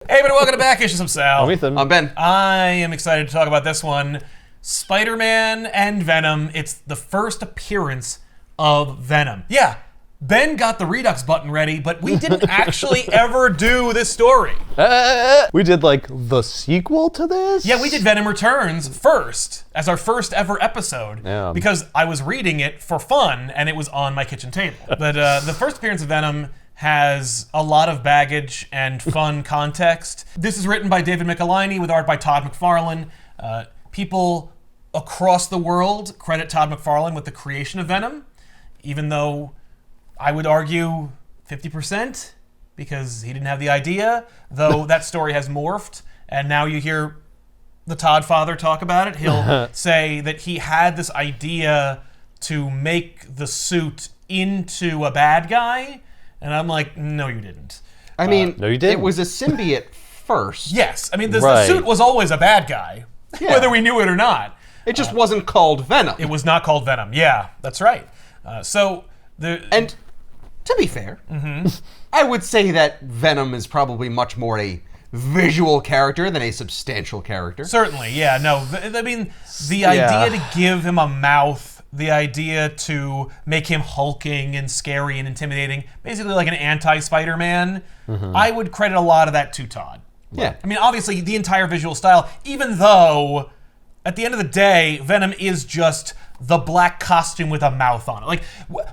Hey, everybody, welcome to Back Issues. I'm Sal. I'm Ethan. I'm Ben. I am excited to talk about this one. Spider-Man and Venom. It's the first appearance of Venom. Yeah, Ben got the Redux button ready, but we didn't actually ever do this story. We did like the sequel to this? Yeah, we did Venom Returns first, as our first ever episode, Yeah. because I was reading it for fun, and it was on my kitchen table. But the first appearance of Venom has a lot of baggage and fun context. This is written by David Michelinie with art by Todd McFarlane. People across the world credit Todd McFarlane with the creation of Venom, even though I would argue 50%, because he didn't have the idea, though that story has morphed, and now you hear the Todd father talk about it. He'll say that he had this idea to make the suit into a bad guy, and I'm like, no, you didn't. I mean, no, you didn't. It was a symbiote first. Yes, I mean, the Right. suit was always a bad guy, Yeah. whether we knew it or not. It just wasn't called Venom. It was not called Venom. Yeah, that's right. And to be fair, I would say that Venom is probably much more a visual character than a substantial character. Certainly, yeah, no. I mean, the idea to give him a mouth, the idea to make him hulking and scary and intimidating, basically like an anti-Spider-Man, I would credit a lot of that to Todd. Yeah. I mean, obviously, the entire visual style, even though, at the end of the day, Venom is just the black costume with a mouth on it. Like,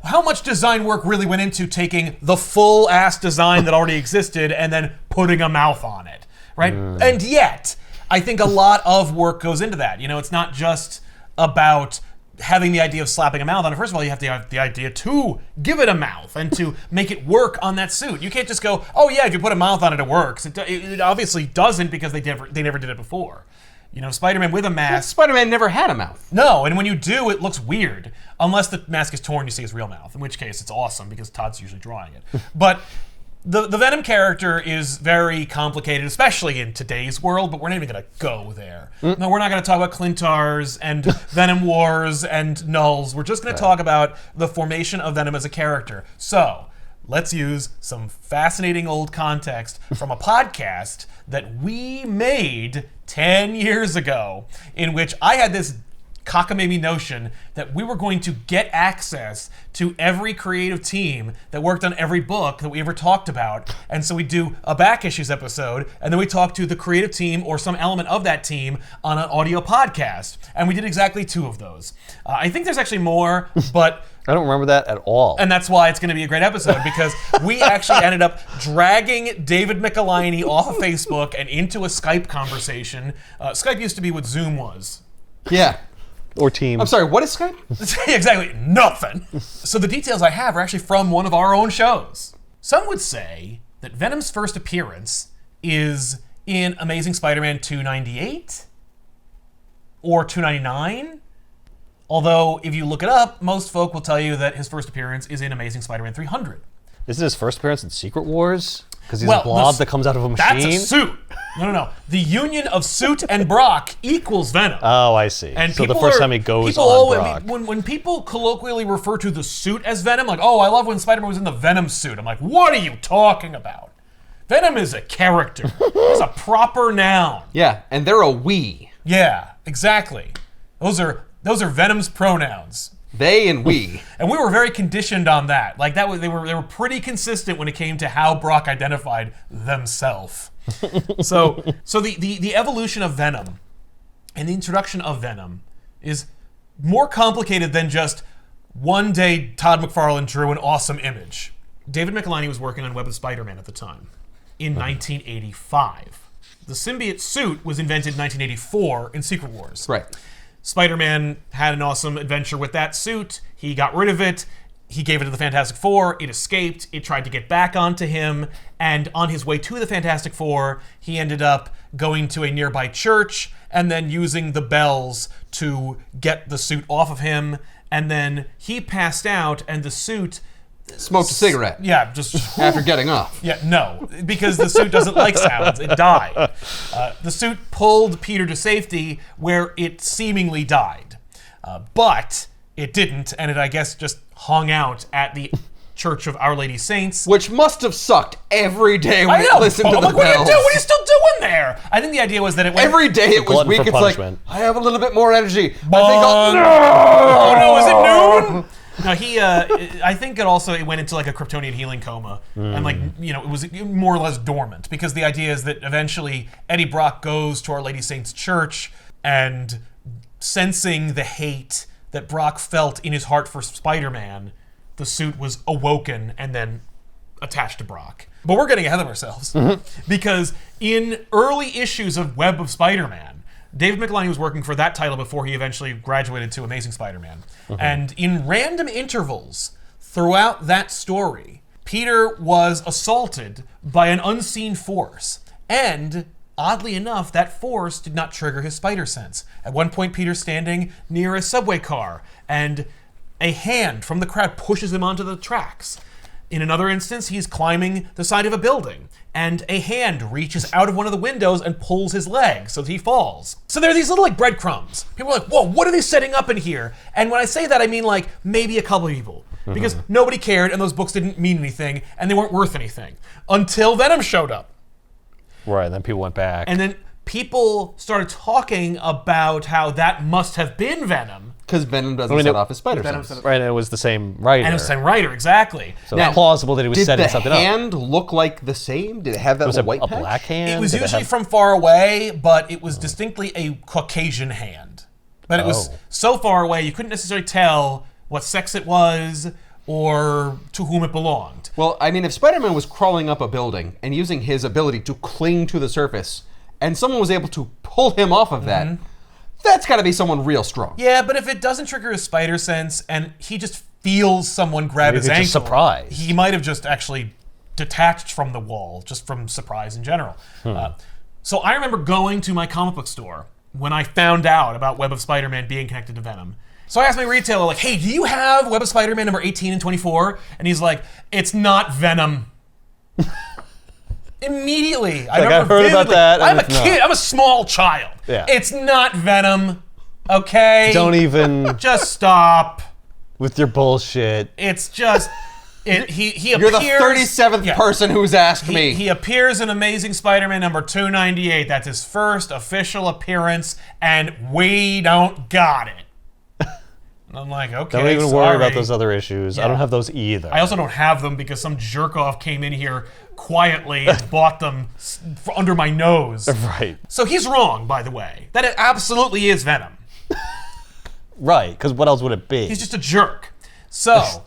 how much design work really went into taking the full-ass design that already existed and then putting a mouth on it, right? And yet, I think a lot of work goes into that. You know, it's not just about having the idea of slapping a mouth on it. First of all, you have to have the idea to give it a mouth and to make it work on that suit. You can't just go, oh yeah, if you put a mouth on it, it works. It obviously doesn't, because they never did it before. You know, Spider-Man with a mask. Spider-Man never had a mouth. No, and when you do, it looks weird. Unless the mask is torn, you see his real mouth, in which case it's awesome because Todd's usually drawing it. But the Venom character is very complicated, especially in today's world, but we're not even going to go there. No, we're not going to talk about Clintars and Venom Wars and Nulls. We're just going to talk about the formation of Venom as a character. So, let's use some fascinating old context from a podcast that we made 10 years ago, in which I had this cockamamie notion that we were going to get access to every creative team that worked on every book that we ever talked about. And so we do a Back Issues episode, and then we talk to the creative team or some element of that team on an audio podcast. And we did exactly 2 of those. I think there's actually more, but I don't remember that at all. and that's why it's going to be a great episode, because we actually ended up dragging David Michelinie off of Facebook and into a Skype conversation. Skype used to be what Zoom was. Yeah. Or Teams. I'm sorry, what is Skype? Exactly, nothing. So the details I have are actually from one of our own shows. Some would say that Venom's first appearance is in Amazing Spider-Man 298 or 299. Although, if you look it up, most folk will tell you that his first appearance is in Amazing Spider-Man 300. Isn't his first appearance in Secret Wars? Because he's Well, a blob the- that comes out of a machine? That's a suit. No. The union of Suit and Brock equals Venom. Oh, I see. And so the people first are- time he goes people on always- Brock. When people colloquially refer to the suit as Venom, like, oh, I love when Spider-Man was in the Venom suit. I'm like, what are you talking about? Venom is a character. It's a proper noun. Yeah, and they're a we. Yeah, exactly. Those are Venom's pronouns. They and we. And we were very conditioned on that. Like that was they were pretty consistent when it came to how Brock identified themselves. So the evolution of Venom and the introduction of Venom is more complicated than just one day Todd McFarlane drew an awesome image. David Michelinie was working on Web of Spider-Man at the time in 1985. The symbiote suit was invented in 1984 in Secret Wars. Right. Spider-Man had an awesome adventure with that suit. He got rid of it. He gave it to the Fantastic Four. It escaped. It tried to get back onto him. And on his way to the Fantastic Four, he ended up going to a nearby church and then using the bells to get the suit off of him. And then he passed out, and the suit... Smoked a cigarette. Yeah, just... After getting off. Yeah, no, because the suit doesn't like sounds. It died. The suit pulled Peter to safety where it seemingly died. But it didn't, and it, I guess, just hung out at the Church of Our Lady Saints. Which must have sucked every day when I it know. listened to I'm the like, what are you bells. doing? What are you still doing there? I think the idea was that it went... Every day it was glutton weak. for It's like, punishment. I have a little bit more energy. I think Oh no, is it noon? No, I think it went into like a Kryptonian healing coma, and like it was more or less dormant because the idea is that eventually Eddie Brock goes to Our Lady Saints Church and sensing the hate that Brock felt in his heart for Spider-Man, the suit was awoken and then attached to Brock. But we're getting ahead of ourselves because in early issues of Web of Spider-Man, David Michelinie was working for that title before he eventually graduated to Amazing Spider-Man. And in random intervals throughout that story, Peter was assaulted by an unseen force. And oddly enough, that force did not trigger his spider sense. At one point, Peter's standing near a subway car, and a hand from the crowd pushes him onto the tracks. In another instance, he's climbing the side of a building, and a hand reaches out of one of the windows and pulls his leg so that he falls. So there are these little like breadcrumbs. People are like, whoa, what are they setting up in here? And when I say that, I mean like maybe a couple of people. Because nobody cared, and those books didn't mean anything, and they weren't worth anything. Until Venom showed up. Right, then people went back. And then people started talking about how that must have been Venom. Because Venom doesn't set off his spider sense. Right, and it was the same writer. And it was the same writer, exactly. So it's plausible that he was setting something Did up. the hand look like the same? Did it have that Was little it white a patch? black hand? It was Did usually have- from far away, but it was distinctly a Caucasian hand. But it was so far away, you couldn't necessarily tell what sex it was or to whom it belonged. Well, I mean, if Spider-Man was crawling up a building and using his ability to cling to the surface, and someone was able to pull him off of that, that's got to be someone real strong. Yeah, but if it doesn't trigger his spider sense and he just feels someone grab Maybe his he's ankle, just surprised. he might have just actually detached from the wall, just from surprise in general. So I remember going to my comic book store when I found out about Web of Spider-Man being connected to Venom. So I asked my retailer, like, hey, do you have Web of Spider-Man number 18 and 24? And he's like, it's not Venom. Immediately. I remember heard about vividly. that, and I'm a it's not. kid. I'm a small child. Yeah. It's not Venom. Okay? Don't even Just stop. with your bullshit. It's just... he You're the appears... 37th Yeah. person who's asked me. He appears in Amazing Spider-Man number 298. That's his first official appearance, and we don't got it. And I'm like, okay, Don't even sorry. worry about those other issues. Yeah. I don't have those either. I also don't have them because some jerk-off came in here quietly and bought them under my nose. Right. So he's wrong, by the way. That it absolutely is Venom. Right, because what else would it be? He's just a jerk. So,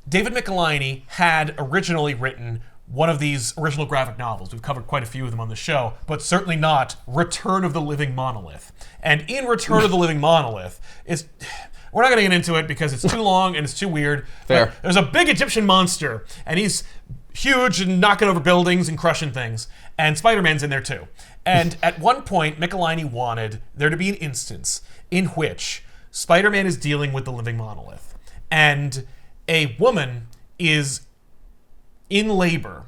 David Michelinie had originally written one of these original graphic novels. We've covered quite a few of them on the show, but certainly not Return of the Living Monolith. And in Return of the Living Monolith, we're not going to get into it because it's too long and it's too weird. Fair. But there's a big Egyptian monster, and he's huge and knocking over buildings and crushing things. And Spider-Man's in there too. And at one point, Michelinie wanted there to be an instance in which Spider-Man is dealing with the living monolith. And a woman is in labor,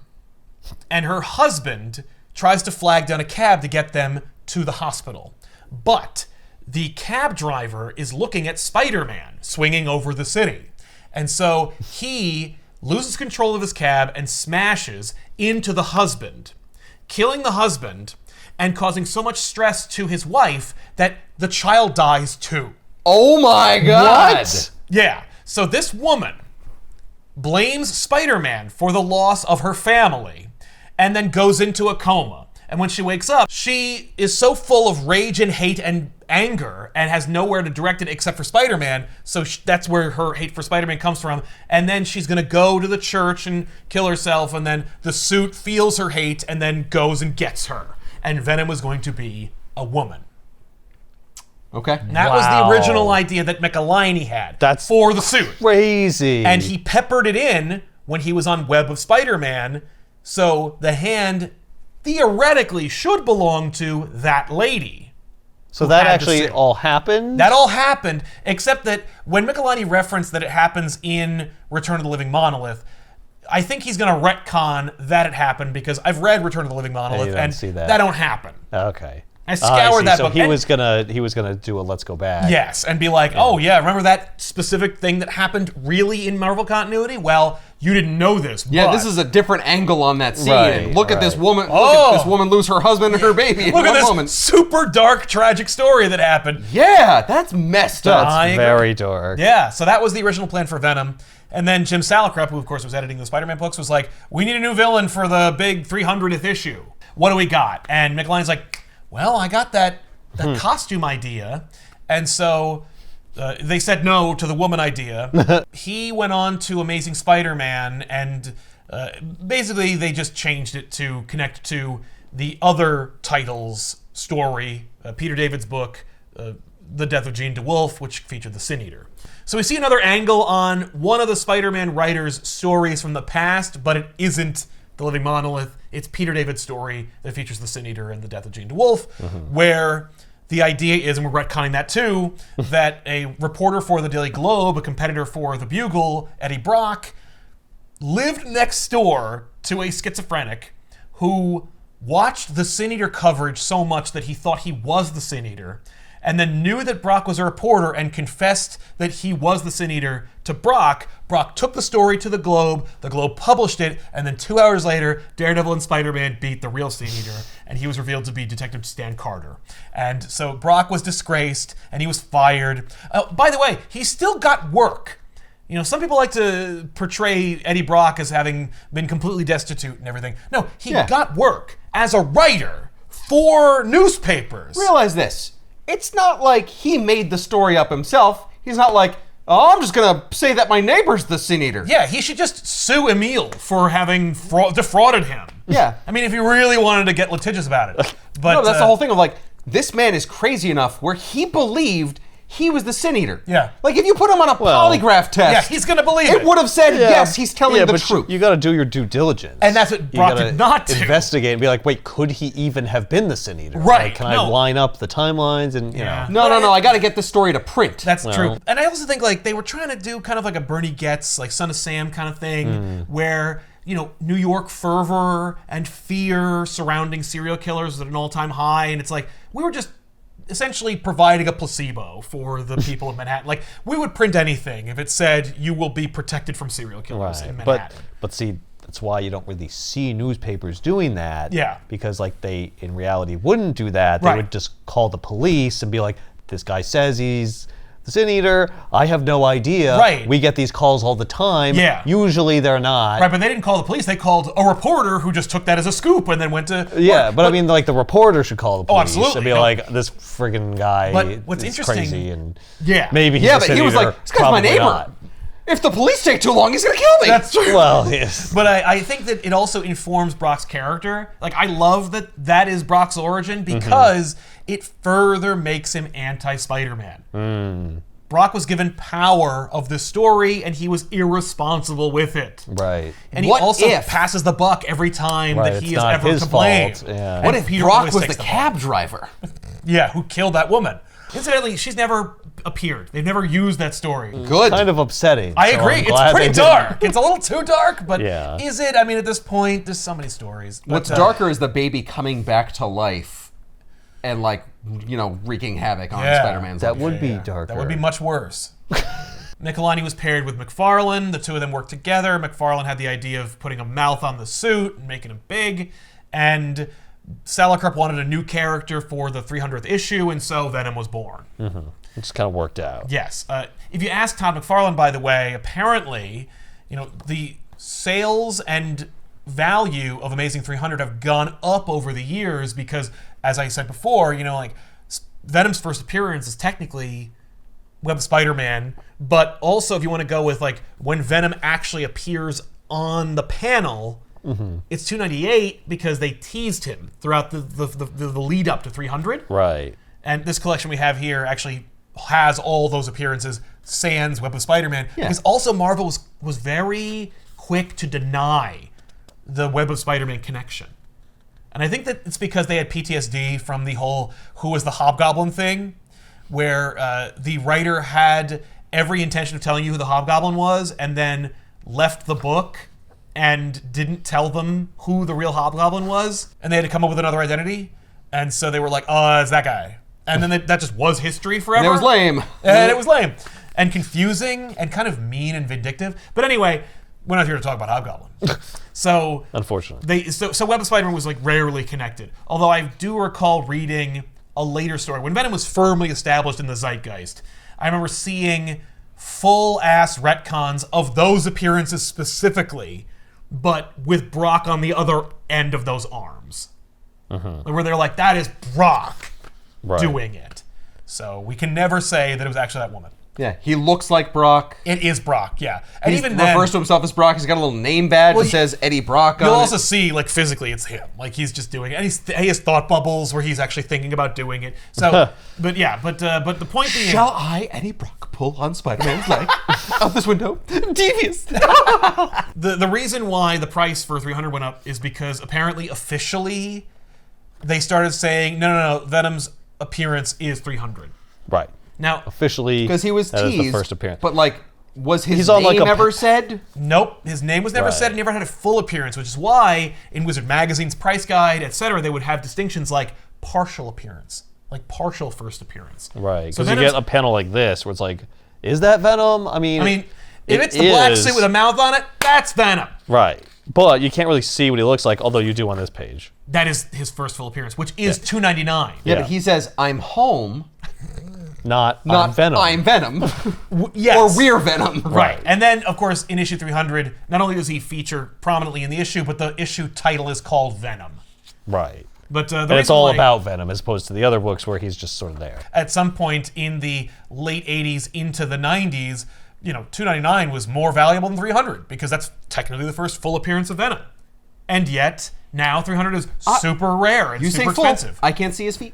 and her husband tries to flag down a cab to get them to the hospital. But the cab driver is looking at Spider-Man swinging over the city. And so he loses control of his cab and smashes into the husband, killing the husband and causing so much stress to his wife that the child dies too. Oh my God! What? Yeah. So this woman blames Spider-Man for the loss of her family and then goes into a coma. And when she wakes up, she is so full of rage and hate and anger and has nowhere to direct it except for Spider-Man. So that's where her hate for Spider-Man comes from. And then she's going to go to the church and kill herself. And then the suit feels her hate and then goes and gets her. And Venom was going to be a woman. Okay. And that was the original idea that Michelinie had for the suit. Crazy. And he peppered it in when he was on Web of Spider-Man. So the hand theoretically should belong to that lady. So that had the actually suit. all happened? That all happened, except that when Michelinie referenced that it happens in Return of the Living Monolith, I think he's going to retcon that it happened because I've read Return of the Living Monolith don't and see that. that don't happen. Okay. I scoured see. that so book. he and- was gonna do a Let's Go Back. Yes, and be like, oh yeah, remember that specific thing that happened really in Marvel continuity? Well, you didn't know this. Yeah, but this is a different angle on that scene. Right, And look at this right. woman. Oh. Look at this woman lose her husband and her baby in Look at one this moment. super dark, tragic story that happened. Yeah, that's messed up. I That's agree. very dark. Yeah, so that was the original plan for Venom. And then Jim Salicrup, who of course was editing the Spider-Man books, was like, we need a new villain for the big 300th issue. What do we got? And McElhinney's like, well, I got that costume idea. And so they said no to the woman idea. He went on to Amazing Spider-Man, and basically they just changed it to connect to the other title's story, Peter David's book, The Death of Jean DeWolf, which featured the Sin Eater. So we see another angle on one of the Spider-Man writers' stories from the past, but it isn't The Living Monolith. It's Peter David's story that features the Sin Eater and The Death of Jean DeWolf, where the idea is, and we're retconning that too, that a reporter for the Daily Globe, a competitor for the Bugle, Eddie Brock, lived next door to a schizophrenic who watched the Sin Eater coverage so much that he thought he was the Sin Eater, and then knew that Brock was a reporter and confessed that he was the Sin Eater to Brock. Brock took the story to the Globe published it, and then 2 hours later, Daredevil and Spider-Man beat the real Sin Eater, and he was revealed to be Detective Stan Carter. And so Brock was disgraced, and he was fired. By the way, he still got work. You know, some people like to portray Eddie Brock as having been completely destitute and everything. No, he got work as a writer for newspapers. Realize this. It's not like he made the story up himself. He's not like, oh, I'm just going to say that my neighbor's the Sin Eater. Yeah, he should just sue Emil for having defrauded him. Yeah. I mean, if he really wanted to get litigious about it. But No, that's the whole thing of like, this man is crazy enough where he believed he was the Sin Eater. Yeah. Like if you put him on a polygraph test, yeah, he's going to believe it. it would have said, yes, he's telling the but truth. You got to do your due diligence. And that's what You Brock gotta did not do. Investigate and be like, wait, could he even have been the Sin Eater? Right, Like, can no. I line up the timelines and, you Yeah. know. No, I got to get this story to print. That's Well. true. And I also think like they were trying to do kind of like a Bernie Getz, like Son of Sam kind of thing, where, you know, New York fervor and fear surrounding serial killers is at an all-time high, and it's like we were just essentially providing a placebo for the people of Manhattan. Like, we would print anything if it said you will be protected from serial killers in Right. Manhattan. But see, that's why you don't really see newspapers doing that. Yeah. Because like they in reality wouldn't do that. They Right. would just call the police and be like, this guy says he's the Sin Eater. I have no idea. Right. We get these calls all the time. Yeah. Usually they're not. Right, but they didn't call the police. They called a reporter who just took that as a scoop and then went to Yeah, work. but I mean, like the reporter should call the police absolutely, and be no. like, "This friggin' guy But what's is interesting- crazy," and Yeah. maybe he's yeah, a but Sin he was Eater, like, this guy's my probably neighbor. not. If the police take too long, he's going to kill me. That's true. Well, yes. But I think that it also informs Brock's character. Like, I love that that is Brock's origin because it further makes him anti-Spider-Man. Brock was given power of this story, and he was irresponsible with it. Right. And he What also if- passes the buck every time Right, that he it's is not ever his to blame. fault, yeah. And What if Peter Brock always was the takes buck. cab driver? Yeah, who killed that woman. Incidentally, she's never appeared. They've never used that story. Good. Kind of upsetting. I so agree. I'm It's glad pretty they didn't. dark. It's a little too dark, but Yeah. is it? I mean, at this point, there's so many stories. But, What's darker is the baby coming back to life and, like, you know, wreaking havoc on Yeah. Spider-Man's That life. would be darker. That would be much worse. Michelini was paired with McFarlane. The two of them worked together. McFarlane had the idea of putting a mouth on the suit and making him big. And Salicrup wanted a new character for the 300th issue, and so Venom was born. It just kind of worked out. Yes. If you ask Todd McFarlane, by the way, apparently, you know, the sales and value of Amazing 300 have gone up over the years because, as I said before, you know, like Venom's first appearance is technically Web Spider-Man, but also if you want to go with like when Venom actually appears on the panel, it's 298 because they teased him throughout the lead up to 300. Right. And this collection we have here actually has all those appearances sans Web of Spider-Man. Yeah. Because also Marvel was very quick to deny the Web of Spider-Man connection. And I think that it's because they had PTSD from the whole who was the Hobgoblin thing, where the writer had every intention of telling you who the Hobgoblin was and then left the book and didn't tell them who the real Hobgoblin was, and they had to come up with another identity. And so they were like, oh, it's that guy. And then that just was history forever. And it was lame. And it was lame. And confusing and kind of mean and vindictive. But anyway, we're not here to talk about Hobgoblin. So Unfortunately. Web of Spider-Man was like rarely connected. Although I do recall reading a later story when Venom was firmly established in the zeitgeist. I remember seeing full-ass retcons of those appearances specifically, but with Brock on the other end of those arms. Where they're like, that is Brock doing it. So we can never say that it was actually that woman. Yeah, he looks like Brock. It is Brock, yeah. And He even then, refers to himself as Brock. He's got a little name badge that says Eddie Brock on you'll it. also see, like, physically it's him. Like, he's just doing it. And he has thought bubbles where he's actually thinking about doing it. So, but the point being... Shall I, Eddie Brock, pull on Spider-Man's leg out this window? Devious. The reason why the price for 300 went up is because apparently officially they started saying, no, Venom's appearance is 300. Right. Now, Officially, Because he was that is teased. the first appearance. But, like, was his He's on, name like, a ever said? nope, his name was never said. He never had a full appearance, which is why in Wizard Magazine's price guide, etc., they would have distinctions like partial appearance, like partial first appearance. Right, So because you Venom's- get a panel like this where it's like, is that Venom? I mean, if it's the black is. suit with a mouth on it, that's Venom. Right. But you can't really see what he looks like, although you do on this page. That is his first full appearance, which is $2.99. Yeah, but he says, I'm home, Not not Venom. I'm Venom. Yes. Or we're Venom. Right. And then, of course, in issue 300, not only does he feature prominently in the issue, but the issue title is called Venom. Right. But And it's all about Venom as opposed to the other books where he's just sort of there. At some point in the late 80s into the 90s, $2.99 was more valuable than 300 because that's technically the first full appearance of Venom. And yet, now 300 is super rare and You super say full. expensive. I can't see his feet.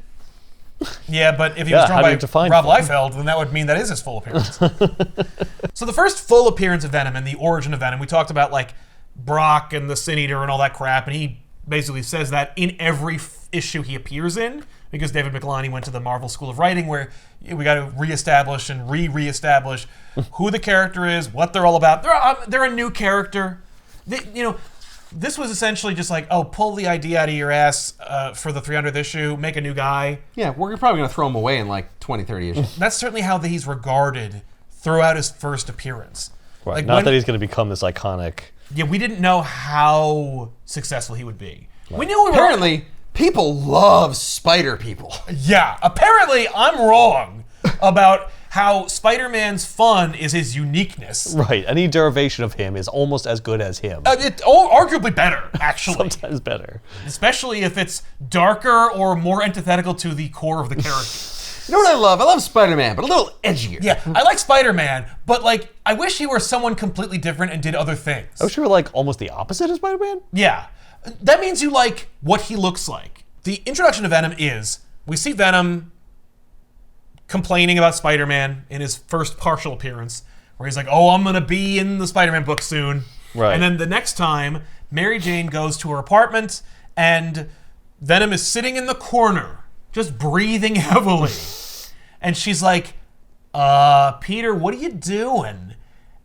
Yeah, but if he was how drawn do by you define Rob full? Liefeld, then that would mean that is his full appearance. So the first full appearance of Venom and the origin of Venom, we talked about like Brock and the Sin Eater and all that crap, and he basically says that in every issue he appears in, because David Michelini went to the Marvel School of Writing where we got to reestablish and reestablish who the character is, what they're all about. They're a new character. This was essentially just like, pull the idea out of your ass for the 300th issue, make a new guy. Yeah, we're probably going to throw him away in like 20, 30 issues. That's certainly how he's regarded throughout his first appearance. Right. Like Not that he's going to become this iconic. Yeah, we didn't know how successful he would be. Right. We knew Apparently, people love spider people. Yeah, apparently I'm wrong about how Spider-Man's fun is his uniqueness. Right. Any derivation of him is almost as good as him. It's arguably better, actually. Sometimes better. Especially if it's darker or more antithetical to the core of the character. You know what I love? I love Spider-Man, but a little edgier. Yeah, I like Spider-Man, but like, I wish he were someone completely different and did other things. I wish you were like almost the opposite of Spider-Man. Yeah. That means you like what he looks like. The introduction to Venom is, we see Venom complaining about Spider-Man in his first partial appearance, where he's like, I'm going to be in the Spider-Man book soon. Right. And then the next time, Mary Jane goes to her apartment, and Venom is sitting in the corner, just breathing heavily. And she's like, Peter, what are you doing?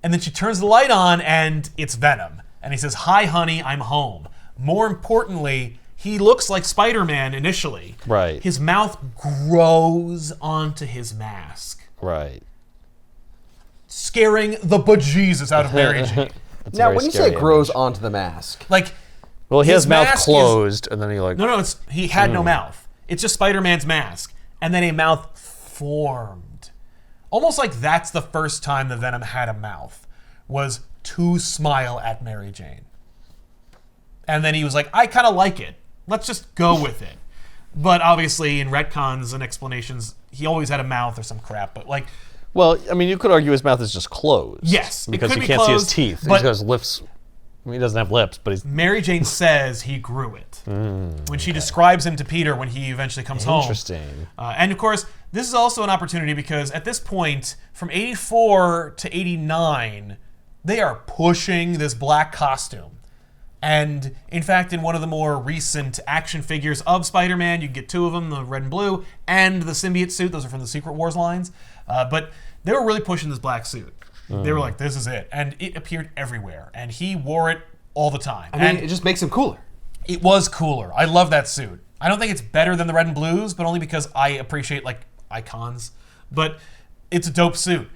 And then she turns the light on, and it's Venom. And he says, hi, honey, I'm home. More importantly, he looks like Spider-Man initially. Right. His mouth grows onto his mask, Right. scaring the bejesus out of Mary Jane. That's a Now, very when you say scary it grows image. onto the mask, Like, Well, he his has mouth mask is- closed, and then he like. no, he had no mouth. It's just Spider-Man's mask, and then a mouth formed. Almost like that's the first time the Venom had a mouth, was to smile at Mary Jane. And then he was like, I kind of like it. Let's just go with it. But obviously, in retcons and explanations, he always had a mouth or some crap. But like, Well, I mean, you could argue his mouth is just closed. Yes, it because could you be can't see his closed, teeth. but- He's got his lips. I mean, he doesn't have lips, but he's Mary Jane says he grew it when she describes him to Peter when he eventually comes home. interesting. And of course, this is also an opportunity because at this point, from 84 to 89, they are pushing this black costume. And in fact, in one of the more recent action figures of Spider-Man, you can get two of them, the red and blue, and the symbiote suit. Those are from the Secret Wars lines. But they were really pushing this black suit. They were like, this is it. And it appeared everywhere. And he wore it all the time. I mean, And it just makes him cooler. it was cooler. I love that suit. I don't think it's better than the red and blues, but only because I appreciate like icons. But it's a dope suit.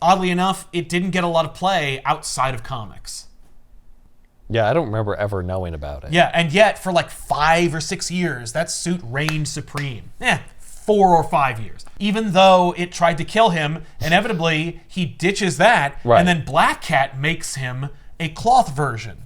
Oddly enough, it didn't get a lot of play outside of comics. Yeah, I don't remember ever knowing about it. Yeah, and yet for like 5 or 6 years, that suit reigned supreme. 4 or 5 years. Even though it tried to kill him, inevitably he ditches that, Right. and then Black Cat makes him a cloth version.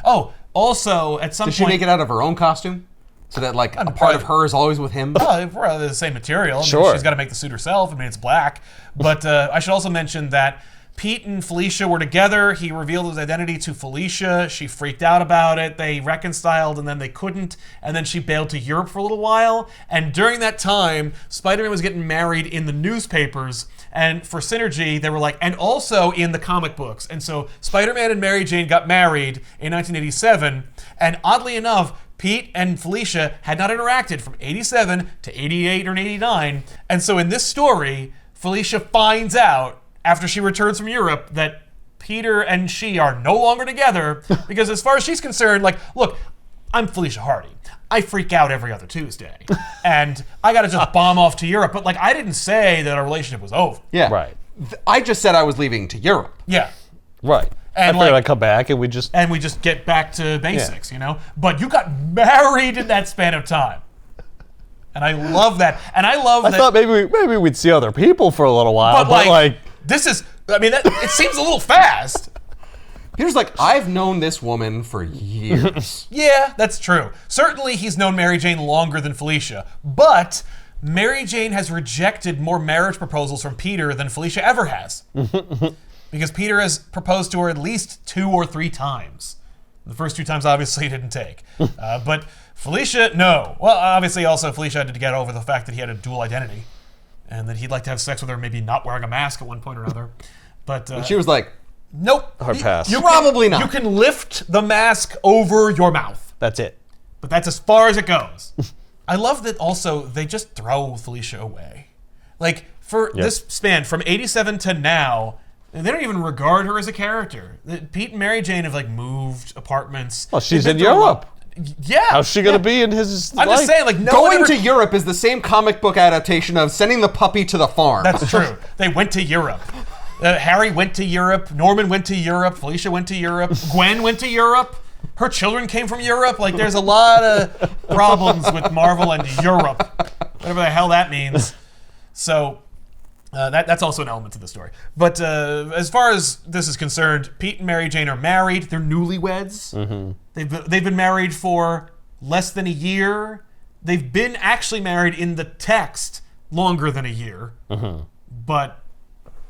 Oh, also at some Did she point, make it out of her own costume? So that like a part probably- of her is always with him? Well, we're the same material. I mean, Sure. she's got to make the suit herself. I mean, it's black. But I should also mention that Pete and Felicia were together. He revealed his identity to Felicia. She freaked out about it. They reconciled, and then they couldn't. And then she bailed to Europe for a little while. And during that time, Spider-Man was getting married in the newspapers. And for synergy, they were like, and also in the comic books. And so Spider-Man and Mary Jane got married in 1987. And oddly enough, Pete and Felicia had not interacted from 87 to 88 or 89. And so in this story, Felicia finds out after she returns from Europe that Peter and she are no longer together because as far as she's concerned, like, look, I'm Felicia Hardy. I freak out every other Tuesday. And I got to just bomb off to Europe. But like, I didn't say that our relationship was over. Yeah. Right. I just said I was leaving to Europe. Yeah. Right. And I figured like- I'd come back and we just... And we just get back to basics, you know? But you got married in that span of time. And I love that. And I love I that. thought maybe we'd see other people for a little while, but like, this is, I mean, it seems a little fast. Peter's like, I've known this woman for years. Yeah, that's true. Certainly he's known Mary Jane longer than Felicia, but Mary Jane has rejected more marriage proposals from Peter than Felicia ever has. Because Peter has proposed to her at least 2 or 3 times. The first 2 times obviously he didn't take. But Felicia, no. Well, obviously also Felicia had to get over the fact that he had a dual identity and that he'd like to have sex with her, maybe not wearing a mask at one point or another. But She was like, nope. Hard pass. You Probably not. You can lift the mask over your mouth. That's it. But that's as far as it goes. I love that also they just throw Felicia away. Like, for this span, from 87 to now, they don't even regard her as a character. Pete and Mary Jane have, like, moved apartments. Well, she's They've in been through a Europe. lot. Yeah. How's she going to be in his I'm life? just saying, like, no going one to ever- Europe is the same comic book adaptation of sending the puppy to the farm. That's true. They went to Europe. Harry went to Europe. Norman went to Europe. Felicia went to Europe. Gwen went to Europe. Her children came from Europe. Like, there's a lot of problems with Marvel and Europe. Whatever the hell that means. So, that's also an element to the story. But as far as this is concerned, Pete and Mary Jane are married. They're newlyweds. Mm-hmm. They've been married for less than a year. They've been actually married in the text longer than a year. Mm-hmm. But,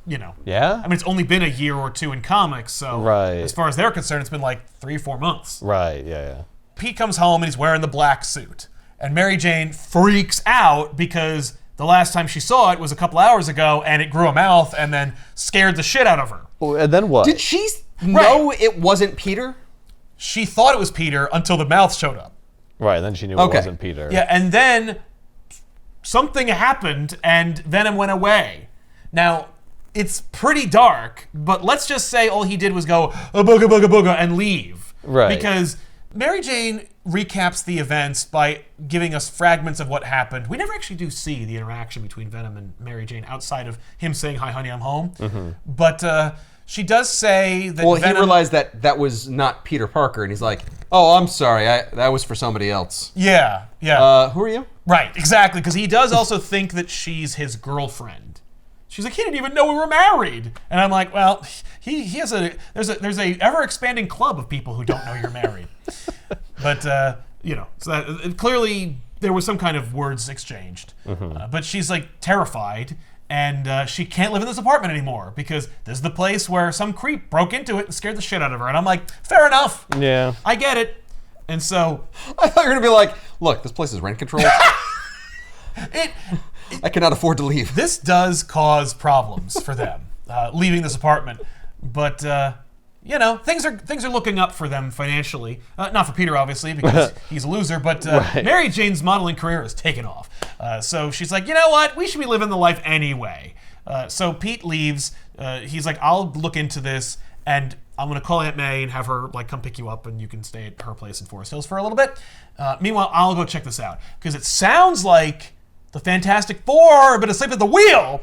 you know. Yeah? I mean, it's only been a year or 2 in comics, so Right. as far as they're concerned, it's been like 3-4 months. Right, yeah. Pete comes home and he's wearing the black suit. And Mary Jane freaks out because the last time she saw it was a couple hours ago and it grew a mouth and then scared the shit out of her. Well, and then what? Did she know it wasn't Peter? She thought it was Peter until the mouth showed up. Right, then she knew Okay. it wasn't Peter. Yeah, and then something happened and Venom went away. Now, it's pretty dark, but let's just say all he did was go, a booga booga booga, and leave. Right. Because Mary Jane recaps the events by giving us fragments of what happened. We never actually do see the interaction between Venom and Mary Jane outside of him saying, "Hi, honey, I'm home." Mm-hmm. But she does say that Well, Venom... he realized that was not Peter Parker, and he's like, "Oh, I'm sorry, that was for somebody else." Yeah. Who are you? Right, exactly, because he does also think that she's his girlfriend. She's like, he didn't even know we were married, and I'm like, well, he has there's a ever expanding club of people who don't know you're married, but so that clearly there was some kind of words exchanged, but she's like terrified, and she can't live in this apartment anymore because this is the place where some creep broke into it and scared the shit out of her, and I'm like, fair enough, Yeah. I get it, and so I thought you were gonna be like, "Look, this place is rent controlled. I cannot afford to leave." This does cause problems for them, leaving this apartment. But things are looking up for them financially. Not for Peter, obviously, because he's a loser. But Right. Mary Jane's modeling career has taken off. So she's like, you know what? We should be living the life anyway. So Pete leaves. He's like, I'll look into this, and I'm gonna call Aunt May and have her like come pick you up, and you can stay at her place in Forest Hills for a little bit. Meanwhile, I'll go check this out because it sounds like the Fantastic Four are been asleep at the wheel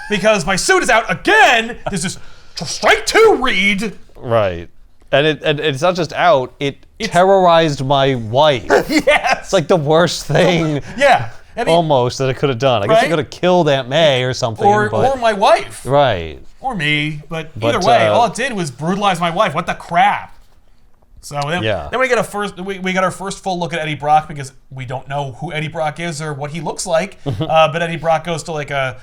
because my suit is out again. This is strike 2 read. Right. And it's not just out, it terrorized my wife. Yes. It's like the worst thing. Yeah. I mean, Almost that it could have done. I guess it could have killed Aunt May or something. or but, my wife. right. Or me. But either way, all it did was brutalize my wife. What the crap? So then we get we got our first full look at Eddie Brock because we don't know who Eddie Brock is or what he looks like. But Eddie Brock goes to like a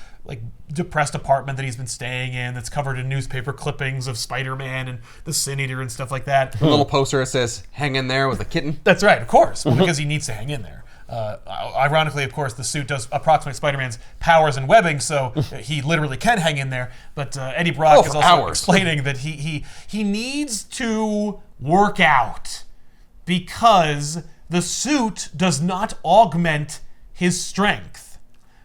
depressed apartment that he's been staying in that's covered in newspaper clippings of Spider-Man and the Sin Eater and stuff like that. A little poster that says "Hang in there" with a kitten. That's right, of course, because he needs to hang in there. Ironically, of course, the suit does approximate Spider-Man's powers and webbing, so he literally can hang in there. But Eddie Brock is also explaining that he needs to work out because the suit does not augment his strength,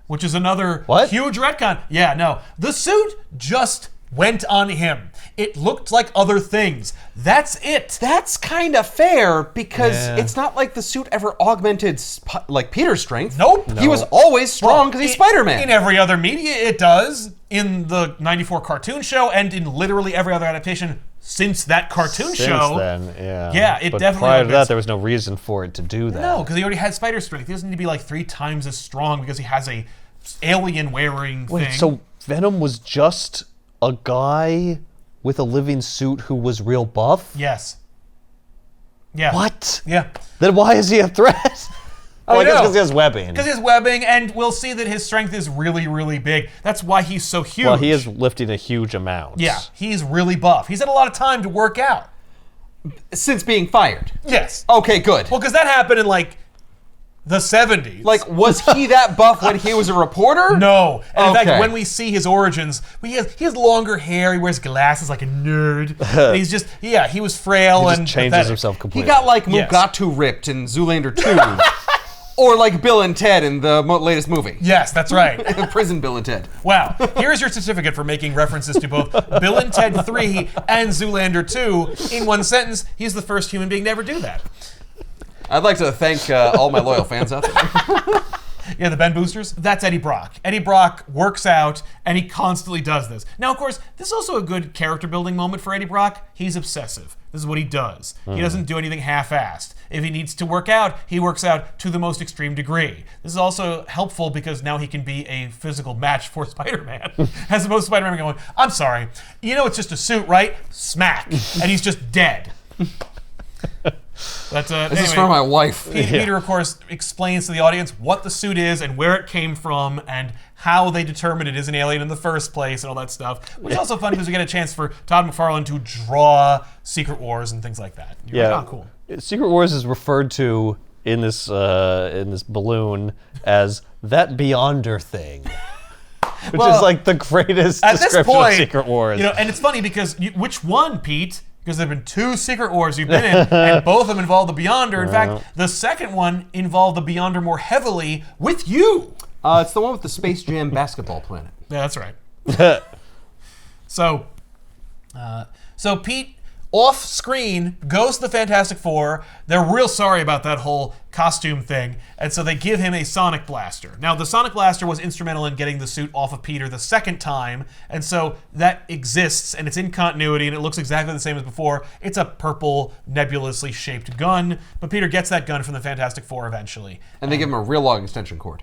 which is another huge retcon. Yeah, no. The suit just went on him. It looked like other things. That's it. That's kind of fair because it's not like the suit ever augmented like Peter's strength. Nope. He was always strong because he's Spider-Man. In every other media, it does. In the '94 cartoon show and in literally every other adaptation since that cartoon show. Then, yeah. Yeah, it but definitely. Prior to that, there was no reason for it to do that. No, because he already had spider strength. He doesn't need to be like 3 times as strong because he has a alien-wearing thing. So Venom was just a guy with a living suit who was real buff? Yes. Yeah. What? Yeah. Then why is he a threat? I guess because he has webbing. Because he has webbing, and we'll see that his strength is really, really big. That's why he's so huge. Well, he is lifting a huge amount. Yeah, he's really buff. He's had a lot of time to work out. Since being fired? Yes. Okay, good. Well, because that happened in, like, the 70s. Like, was he that buff when he was a reporter? No. And in fact, when we see his origins, he has longer hair, he wears glasses like a nerd. He's just, he was frail he and just changes himself completely. He got like Mugatu ripped in Zoolander 2. Or like Bill and Ted in the latest movie. Yes, that's right. Prison Bill and Ted. Wow. Here's your certificate for making references to both Bill and Ted 3 and Zoolander 2 in one sentence. He's the first human being to ever do that. I'd like to thank all my loyal fans out there. Yeah, the Ben Boosters. That's Eddie Brock. Eddie Brock works out, and he constantly does this. Now, of course, this is also a good character building moment for Eddie Brock. He's obsessive. This is what he does. He doesn't do anything half-assed. If he needs to work out, he works out to the most extreme degree. This is also helpful because now he can be a physical match for Spider-Man. As opposed to Spider-Man going, I'm sorry, you know it's just a suit, right? Smack. And he's just dead. But, this is for my wife. Peter, of course, explains to the audience what the suit is and where it came from and how they determined it is an alien in the first place and all that stuff. Which is also fun because we get a chance for Todd McFarlane to draw Secret Wars and things like that. You're like, oh, cool. Secret Wars is referred to in this balloon as that Beyonder thing. Which is like the greatest description of Secret Wars. You know, and it's funny because which one, Pete? Because there have been 2 Secret Wars you've been in, and both of them involve the Beyonder. In fact, the second one involved the Beyonder more heavily with you. It's the one with the Space Jam basketball planet. Yeah, that's right. So Pete, off screen, goes to the Fantastic Four. They're real sorry about that whole costume thing, and so they give him a Sonic Blaster. Now, the Sonic Blaster was instrumental in getting the suit off of Peter the second time, and so that exists, and it's in continuity, and it looks exactly the same as before. It's a purple, nebulously shaped gun, but Peter gets that gun from the Fantastic Four eventually. And they give him a real long extension cord.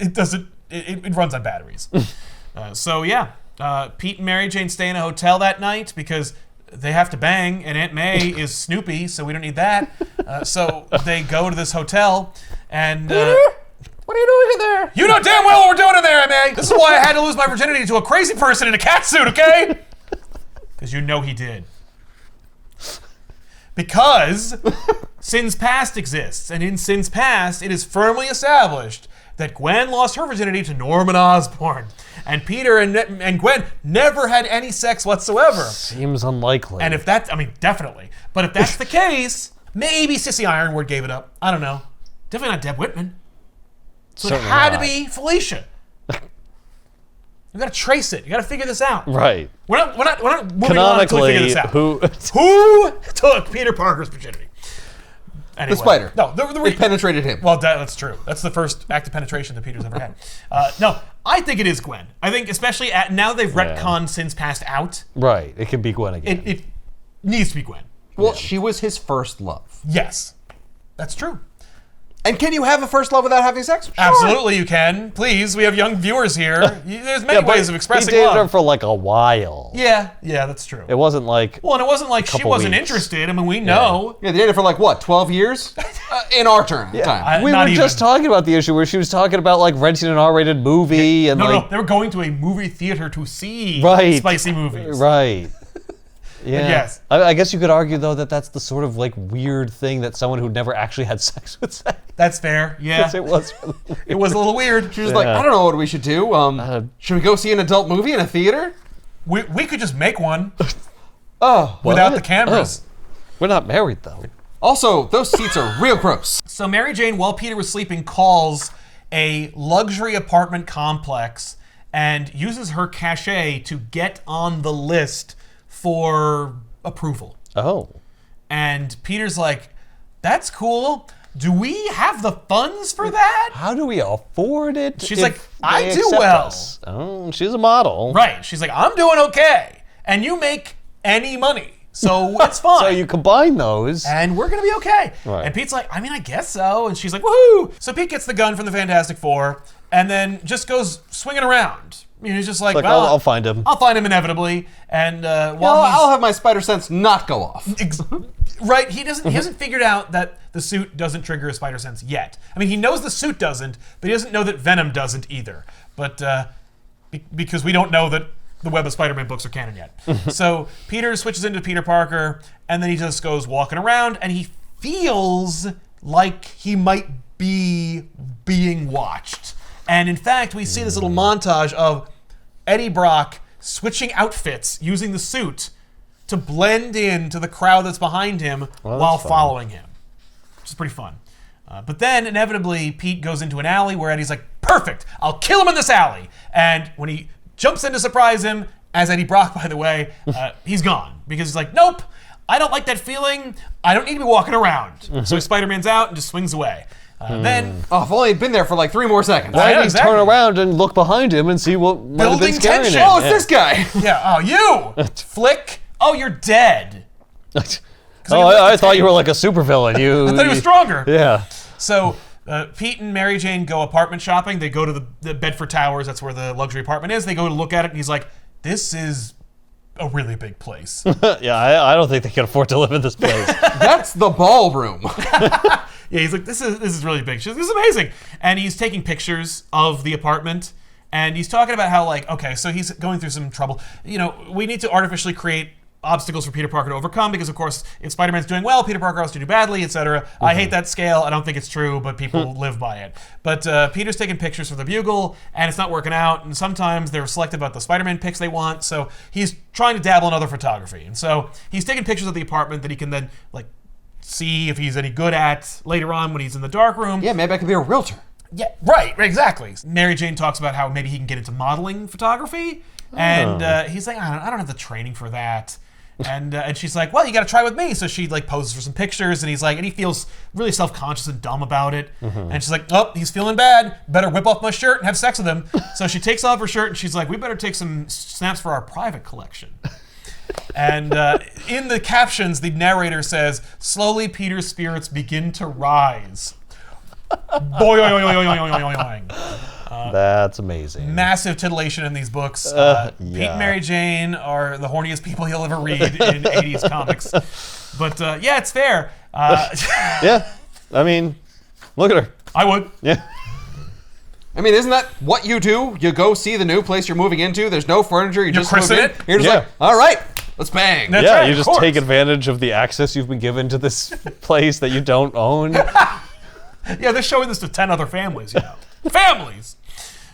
It doesn't. It runs on batteries. Pete and Mary Jane stay in a hotel that night because they have to bang, and Aunt May is Snoopy, so we don't need that. So they go to this hotel, and... Peter? What are you doing in there? You know damn well what we're doing in there, Aunt May! This is why I had to lose my virginity to a crazy person in a cat suit, okay? Because you know he did. Because Sins Past exists, and in Sins Past, it is firmly established that Gwen lost her virginity to Norman Osborn. And Peter and Gwen never had any sex whatsoever. Seems unlikely. And if that's, I mean, definitely. But if that's the case, maybe Sissy Ironwood gave it up. I don't know. Definitely not Deb Whitman. So certainly it had not. to be Felicia. You gotta trace it. You gotta figure this out. Right. We're not moving on until we figure this out. Who took Peter Parker's virginity? Anyway. The spider. No, it penetrated him. Well, that's true. That's the first act of penetration that Peter's ever had. No, I think it is Gwen. I think especially now they've retconned Sins Past out. Right. It can be Gwen again. It needs to be Gwen. Well, she was his first love. Yes, that's true. And can you have a first love without having sex? Sure. Absolutely, you can. Please, we have young viewers here. There's many ways of expressing he dated love. her for like a while. Yeah, that's true. It wasn't like. Well, and it wasn't like she wasn't interested. I mean, we know. Yeah, they dated for like what, 12 years? In our time. We were just talking about the issue where she was talking about like renting an R-rated movie and no, they were going to a movie theater to see spicy movies. Right. Yeah. Yes. I guess you could argue though that that's the sort of like weird thing that someone who never actually had sex would say. That's fair. Yeah. It was. It was a little weird. She was like, I don't know what we should do. Should we go see an adult movie in a theater? We could just make one. Without the cameras. We're not married though. Also, those seats are real gross. So Mary Jane, while Peter was sleeping, calls a luxury apartment complex and uses her cachet to get on the list for approval. Oh. And Peter's like, that's cool. Do we have the funds for that? How do we afford it? She's like, I do well. Us? Oh, she's a model. Right. She's like, I'm doing okay. And you make any money. So it's fine. So you combine those. And we're going to be okay. Right. And Pete's like, I mean, I guess so. And she's like, woohoo. So Pete gets the gun from the Fantastic Four and then just goes swinging around. You know, he's just like, well, I'll find him. I'll find him inevitably. And while I'll have my spider sense not go off. Right, he hasn't figured out that the suit doesn't trigger a spider sense yet. I mean, he knows the suit doesn't, but he doesn't know that Venom doesn't either. But because we don't know that the Web of Spider-Man books are canon yet. So Peter switches into Peter Parker, and then he just goes walking around, and he feels like he might be being watched. And in fact, we see this little montage of Eddie Brock switching outfits using the suit to blend into the crowd that's behind him while following him, which is pretty fun. But then, inevitably, Pete goes into an alley where Eddie's like, perfect, I'll kill him in this alley. And when he jumps in to surprise him, as Eddie Brock, by the way, he's gone. Because he's like, nope, I don't like that feeling. I don't need to be walking around. So Spider-Man's out and just swings away. Then, if only he'd been there for like 3 more seconds. Why did he turn around and look behind him and see what might have been building scaring tension. him? Oh, it's this guy. Yeah, you! Flick. Oh, you're dead. I thought you were like a supervillain. I thought he was stronger. Yeah. So Pete and Mary Jane go apartment shopping. They go to the Bedford Towers. That's where the luxury apartment is. They go to look at it, and he's like, this is a really big place. Yeah, I don't think they can afford to live in this place. That's the ballroom. Yeah, he's like, this is really big. She's like, this is amazing. And he's taking pictures of the apartment. And he's talking about how, like, okay, so he's going through some trouble. You know, we need to artificially create obstacles for Peter Parker to overcome because, of course, if Spider-Man's doing well, Peter Parker has to do badly, etc. I hate that scale. I don't think it's true, but people live by it. But Peter's taking pictures for the Bugle, and it's not working out. And sometimes they're selected about the Spider-Man pics they want. So he's trying to dabble in other photography. And so he's taking pictures of the apartment that he can then, like, see if he's any good at later on when he's in the dark room. Yeah, maybe I could be a realtor. Yeah, right, exactly. Mary Jane talks about how maybe he can get into modeling photography, and he's like, I don't have the training for that. And she's like, well, you got to try with me. So she like poses for some pictures, and he's like, and he feels really self-conscious and dumb about it. And she's like, oh, he's feeling bad. Better whip off my shirt and have sex with him. So she takes off her shirt, and she's like, we better take some snaps for our private collection. And in the captions, the narrator says, slowly Peter's spirits begin to rise. Boing. That's amazing. Massive titillation in these books. Pete and Mary Jane are the horniest people you'll ever read in 80s comics. But yeah, it's fair. Yeah, I mean, look at her. I would. Yeah. I mean, isn't that what you do? You go see the new place you're moving into. There's no furniture. You just move christen in. it? You're just like, all right, let's bang. That's Yeah, right, you of just course. take advantage of the access you've been given to this place that you don't own. Yeah, they're showing this to 10 other families, you know. Families!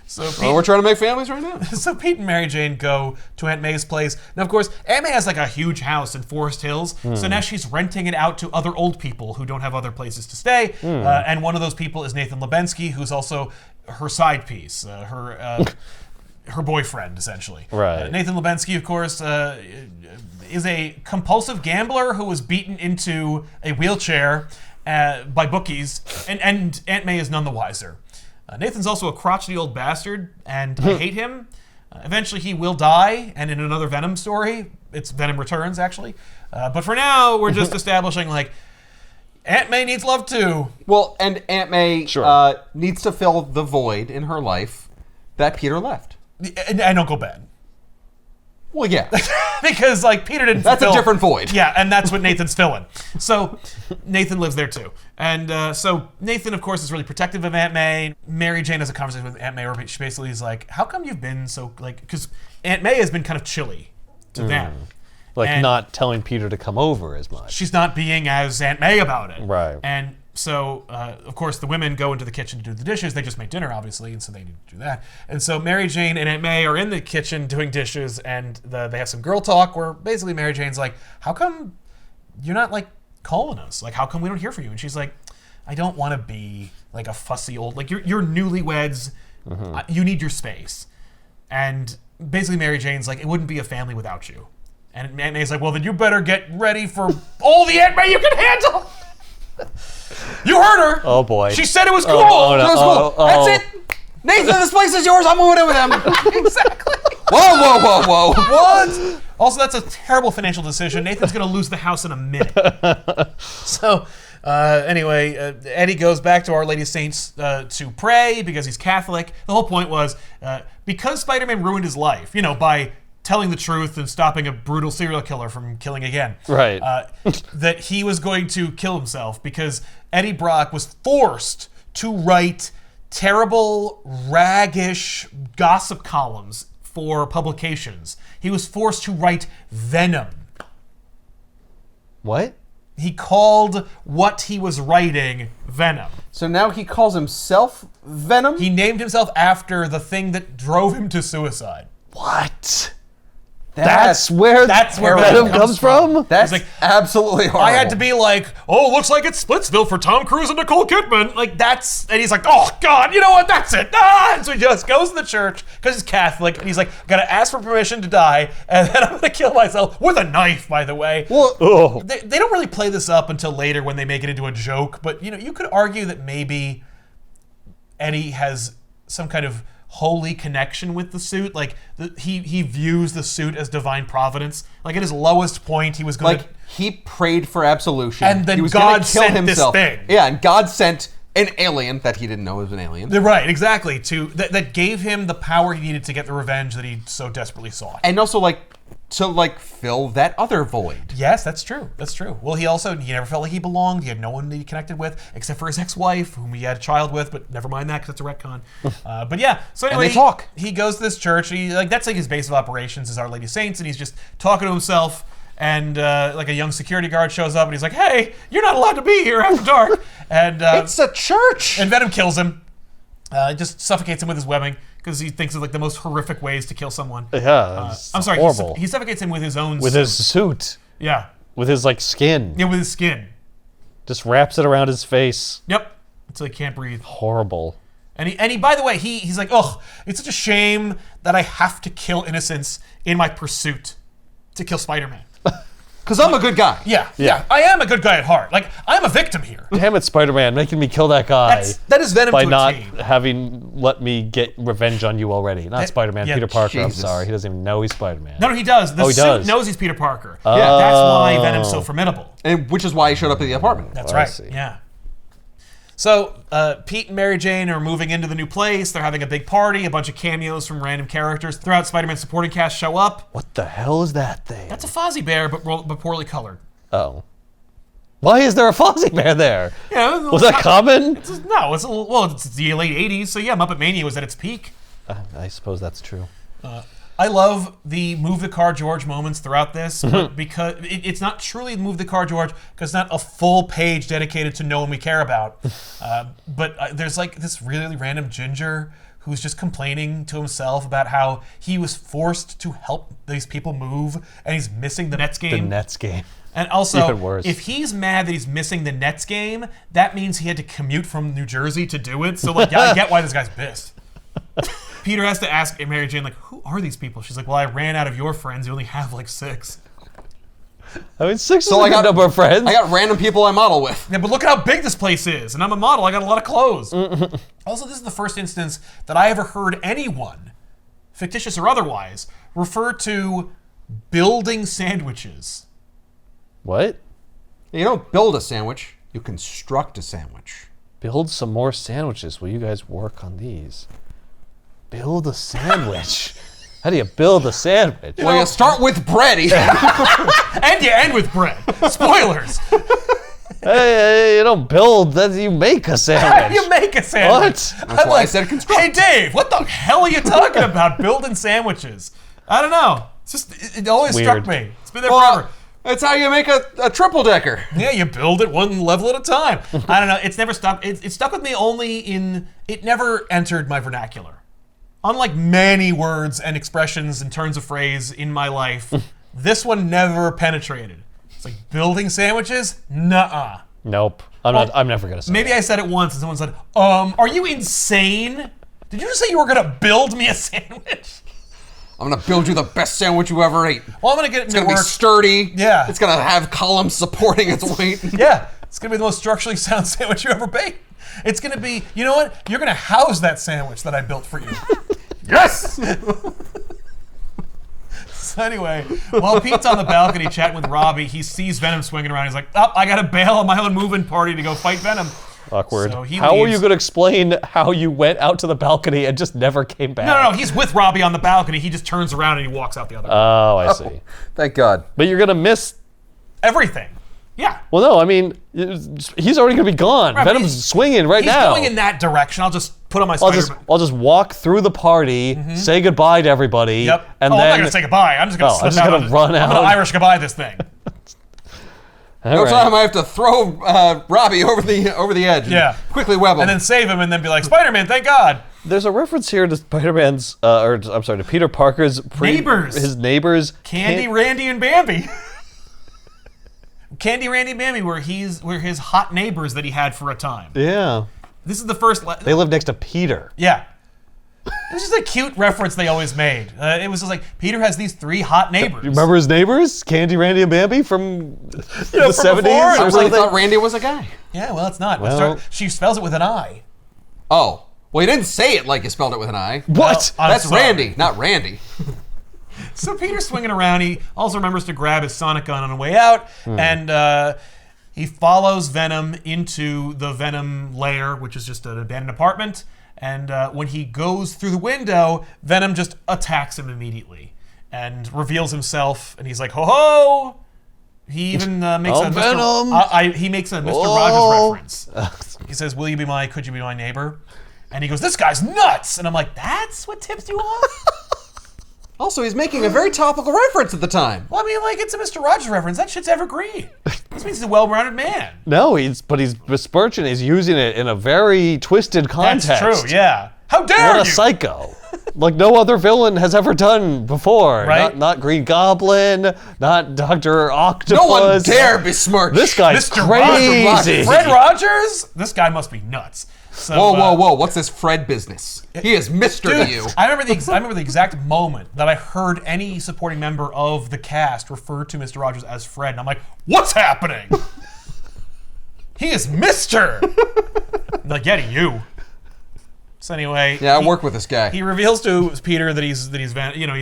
So Well, we're trying to make families right now. So Pete and Mary Jane go to Aunt May's place. Now, of course, Aunt May has like a huge house in Forest Hills, so now she's renting it out to other old people who don't have other places to stay. And one of those people is Nathan Lebensky, who's also her side piece, her boyfriend, essentially. Right. Nathan Lebensky, of course, is a compulsive gambler who was beaten into a wheelchair by bookies, and Aunt May is none the wiser. Nathan's also a crotchety old bastard, and I hate him. Eventually he will die, and in another Venom story, it's Venom Returns, actually. But for now, we're just establishing, like, Aunt May needs love, too. Well, and Aunt May Sure. needs to fill the void in her life that Peter left. And Uncle Ben. Well, yeah. Because, like, Peter didn't That's fulfill... a different void. Yeah, and that's what Nathan's filling. So, Nathan lives there, too. And so, Nathan, of course, is really protective of Aunt May. Mary Jane has a conversation with Aunt May where she basically is like, how come you've been so, like... Because Aunt May has been kind of chilly to them. Like, And not telling Peter to come over as much. she's not being as Aunt May about it. Right. And so, of course, the women go into the kitchen to do the dishes. They just made dinner, obviously, and so they need to do that. And so Mary Jane and Aunt May are in the kitchen doing dishes, and they have some girl talk where basically Mary Jane's like, how come you're not, like, calling us? Like, how come we don't hear from you? And she's like, I don't want to be, like, a fussy old... Like, you're newlyweds. You need your space. And basically Mary Jane's like, it wouldn't be a family without you. And Aunt May's like, well, then you better get ready for all the Aunt May you can handle. You heard her. Oh, boy. She said it was cool. Oh, no. That was cool. That's it. Nathan, this place is yours. I'm moving in with him. Exactly. Whoa. What? Also, that's a terrible financial decision. Nathan's going to lose the house in a minute. So, anyway, Eddie goes back to Our Lady of Saints to pray because he's Catholic. The whole point was because Spider-Man ruined his life, by telling the truth and stopping a brutal serial killer from killing again. Right. That he was going to kill himself because Eddie Brock was forced to write terrible, raggish gossip columns for publications. He was forced to write Venom. What? He called what he was writing Venom. So now he calls himself Venom? He named himself after the thing that drove him to suicide. What? That's where Venom comes from? That's It's like, absolutely horrible. I had to be like, oh, looks like it's Splitsville for Tom Cruise and Nicole Kidman. Like, and he's like, oh, God, you know what? That's it. And so he just goes to the church because he's Catholic, and he's like, gotta ask for permission to die, and then I'm gonna kill myself with a knife, by the way. Well, They don't really play this up until later when they make it into a joke, but, you could argue that maybe Eddie has some kind of holy connection with the suit. Like, he views the suit as divine providence. Like, at his lowest point, he was going to... like, he prayed for absolution. And then he was God gonna kill sent himself. this thing. Yeah, and God sent an alien that he didn't know was an alien. Right, exactly. That gave him the power he needed to get the revenge that he so desperately sought. And also, to fill that other void. Yes, that's true. That's true. Well, he never felt like he belonged. He had no one that he connected with except for his ex-wife, whom he had a child with, but never mind that because it's a retcon. But yeah, so anyway, they talk. He goes to this church. That's like his base of operations is Our Lady of Saints, and he's just talking to himself. And like a young security guard shows up, and he's like, "Hey, you're not allowed to be here after dark." And It's a church. and Venom kills him. Just suffocates him with his webbing because he thinks of like the most horrific ways to kill someone. Yeah. I'm sorry. Horrible. He suffocates him with his own. With suit. his suit. Yeah. With his skin. Yeah, with his skin. Just wraps it around his face. Yep. Until he can't breathe. Horrible. And he by the way, he's like, oh, it's such a shame that I have to kill innocents in my pursuit to kill Spider-Man. Because I'm a good guy. Yeah. I am a good guy at heart. Like, I'm a victim here. Damn it, Spider-Man, making me kill that guy. That is Venom by to a not T. having let me get revenge on you already. Not Spider-Man, yeah, Peter Parker. Jesus. I'm sorry, he doesn't even know he's Spider-Man. No, he does. The he suit does. knows he's Peter Parker. Yeah. That's why Venom's so formidable. And which is why he showed up at the apartment. That's Oh, I right. see. Yeah. So Pete and Mary Jane are moving into the new place. They're having a big party. A bunch of cameos from random characters throughout Spider-Man's supporting cast show up. What the hell is that thing? That's a Fozzie Bear, but poorly colored. Oh. Why is there a Fozzie Bear there? Yeah, Was that common? It's the late '80s. So yeah, Muppet Mania was at its peak. I suppose that's true. I love the move the car George moments throughout this, but because it's not truly move the car George, because it's not a full page dedicated to no one we care about. But there's like this really random ginger who's just complaining to himself about how he was forced to help these people move, and he's missing the Nets game. The Nets game. And also, Even worse. if he's mad that he's missing the Nets game, that means he had to commute from New Jersey to do it. So, like, yeah, I get why this guy's pissed. Peter has to ask Mary Jane, like, who are these people? She's like, well, I ran out of your friends. You only have, like, 6. I mean, 6 is a good number of friends. I got random people I model with. Yeah, but look at how big this place is. And I'm a model. I got a lot of clothes. Also, this is the first instance that I ever heard anyone, fictitious or otherwise, refer to building sandwiches. What? You don't build a sandwich, you construct a sandwich. Build some more sandwiches. Will you guys work on these? Build a sandwich. How do you build a sandwich? Well, you start with bread. And you end with bread. Spoilers. Hey, you don't build, then you make a sandwich. You make a sandwich. What? That's why I said construct. Hey, Dave, what the hell are you talking about building sandwiches? I don't know. It's just, it always struck me. It's been there forever. That's how you make a triple-decker. Yeah, you build it one level at a time. I don't know. It's never stuck. It stuck with me only in, it never entered my vernacular. Unlike many words and expressions and turns of phrase in my life, this one never penetrated. It's like building sandwiches? Nuh-uh. Nope. I'm never gonna say Maybe that. I said it once and someone said, are you insane? Did you just say you were gonna build me a sandwich? I'm gonna build you the best sandwich you ever ate. Well, I'm gonna get it It's to gonna be work. sturdy. Yeah. It's gonna have columns supporting its weight. Yeah, it's gonna be the most structurally sound sandwich you ever baked. It's gonna be, you know what? You're gonna house that sandwich that I built for you. Yes! So anyway, while Pete's on the balcony chatting with Robbie, he sees Venom swinging around. He's like, oh, I gotta bail on my own moving party to go fight Venom. Awkward. So he how are leaves. you gonna explain how you went out to the balcony and just never came back? No, he's with Robbie on the balcony. He just turns around and he walks out the other way. Oh, I see. Thank God. But you're gonna miss. Everything. Yeah. Well, no, I mean, he's already gonna be gone. Right, Venom's swinging right He's now. going in that direction. I'll just put on my I'll Spider-Man. just walk through the party, say goodbye to everybody, Yep. and I'm then not gonna say goodbye. I'm just gonna slip I'm just out. gonna run I'm out. gonna Irish goodbye this thing. All No right. time I have to throw Robbie over the edge. And Yeah. quickly web him. And then save him and then be like, Spider-Man, thank God. There's a reference here to Spider-Man's, to Peter Parker's Neighbors. His neighbors. Candy, Randy, and Bambi. Candy, Randy, and Bambi were his hot neighbors that he had for a time. Yeah. This is the first. They live next to Peter. Yeah. It was just a cute reference they always made. It was just like, Peter has these 3 hot neighbors. You remember his neighbors? Candy, Randy, and Bambi from the from 70s before. I or really something? thought Randy was a guy. Yeah, well, it's not. Well- She spells it with an I. Oh. Well, he didn't say it like you spelled it with an I. What? I'm That's sorry. Randy, not Randy. So Peter's swinging around. He also remembers to grab his sonic gun on the way out, and he follows Venom into the Venom lair, which is just an abandoned apartment. And when he goes through the window, Venom just attacks him immediately and reveals himself. And he's like, "Ho ho!" He even makes Oh, a Venom. he makes a Mr. Oh. Rogers reference. He says, "Will you be my? Could you be my neighbor?" And he goes, "This guy's nuts!" And I'm like, "That's what tips you off." Also, he's making a very topical reference at the time. Well, I mean, like, it's a Mr. Rogers reference. That shit's evergreen. This means he's a well-rounded man. No, he's besmirching. He's using it in a very twisted context. That's true, yeah. How dare What you! a psycho. Like no other villain has ever done before. Right. Not Green Goblin, not Dr. Octopus. No one dare besmirch. This guy's Mr. crazy. Rogers. Fred Rogers? This guy must be nuts. So, Whoa. What's this Fred business? He is Mr. Dude, to you. I remember the exact moment that I heard any supporting member of the cast refer to Mr. Rogers as Fred, and I'm like, what's happening? He is Mr. I'm like, yeah, to you. So anyway, Yeah, I work with this guy. he reveals to Peter that he's he's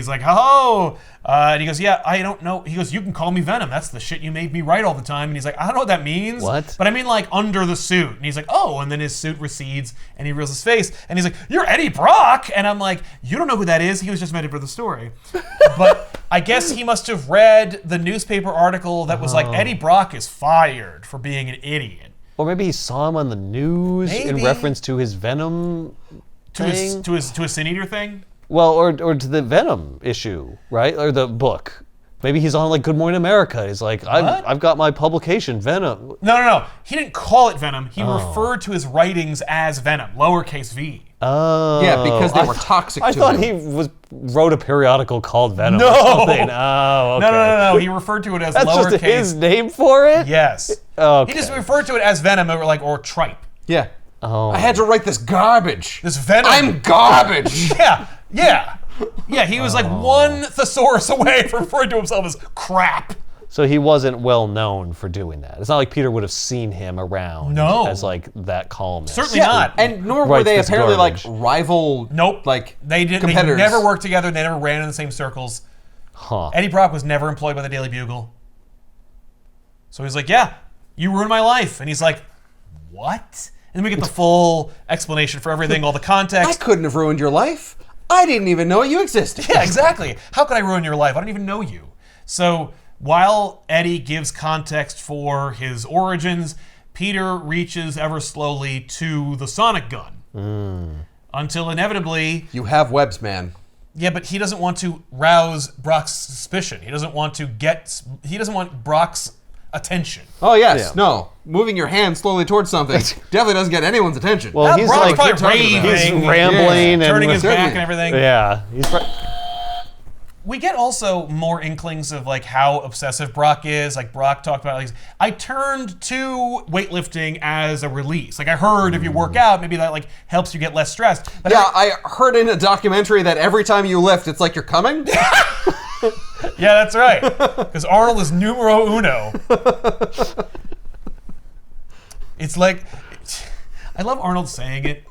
like, oh, and he goes, yeah, I don't know. He goes, you can call me Venom. That's the shit you made me write all the time. And he's like, I don't know what that means. What? But I mean, like, under the suit. And he's like, oh, and then his suit recedes and he reveals his face. And he's like, you're Eddie Brock. And I'm like, you don't know who that is. He was just meant for the story. But I guess he must have read the newspaper article that was like, Eddie Brock is fired for being an idiot. Or maybe he saw him on the news in Maybe. reference to his Venom thing. To his Sin Eater thing. Well, or to the Venom issue, right? Or the book. Maybe he's on like Good Morning America. He's like, I've got my publication, Venom. No. He didn't call it Venom. He referred to his writings as Venom, lowercase v. Oh. Yeah, because they were toxic I to thought him. he wrote a periodical called Venom No! or something. Oh, okay. No. He referred to it as That's lowercase. just his name for it? Yes. Okay. He just referred to it as Venom or Tripe. Yeah. Oh. I had to write this garbage. This Venom. I'm garbage. Yeah. He was like one thesaurus away from referring to himself as crap. So he wasn't well known for doing that. It's not like Peter would have seen him around No. as like that columnist. Certainly not. And nor were Writes they this apparently garbage. like rival Nope. like They didn't. competitors. They never worked together. They never ran in the same circles. Huh. Eddie Brock was never employed by the Daily Bugle. So he's like, yeah, you ruined my life. And he's like, what? And then we get the full explanation for everything, all the context. I couldn't have ruined your life. I didn't even know you existed. Yeah, exactly. How could I ruin your life? I don't even know you. So while Eddie gives context for his origins, Peter reaches ever slowly to the sonic gun. Until inevitably... You have webs, man. Yeah, but he doesn't want to rouse Brock's suspicion. He doesn't want Brock's attention. Oh, yes. Yeah. No. Moving your hand slowly towards something definitely doesn't get anyone's attention. Well, he's Brock's like probably raving, he's rambling and turning his back certainly. and everything. Yeah, We get also more inklings of like how obsessive Brock is. Like Brock talked about, like, I turned to weightlifting as a release. Like I heard if you work out, maybe that like helps you get less stressed. But yeah, I heard in a documentary that every time you lift, it's like you're coming. yeah, that's right. Because Arnold is numero uno. It's like, I love Arnold saying it.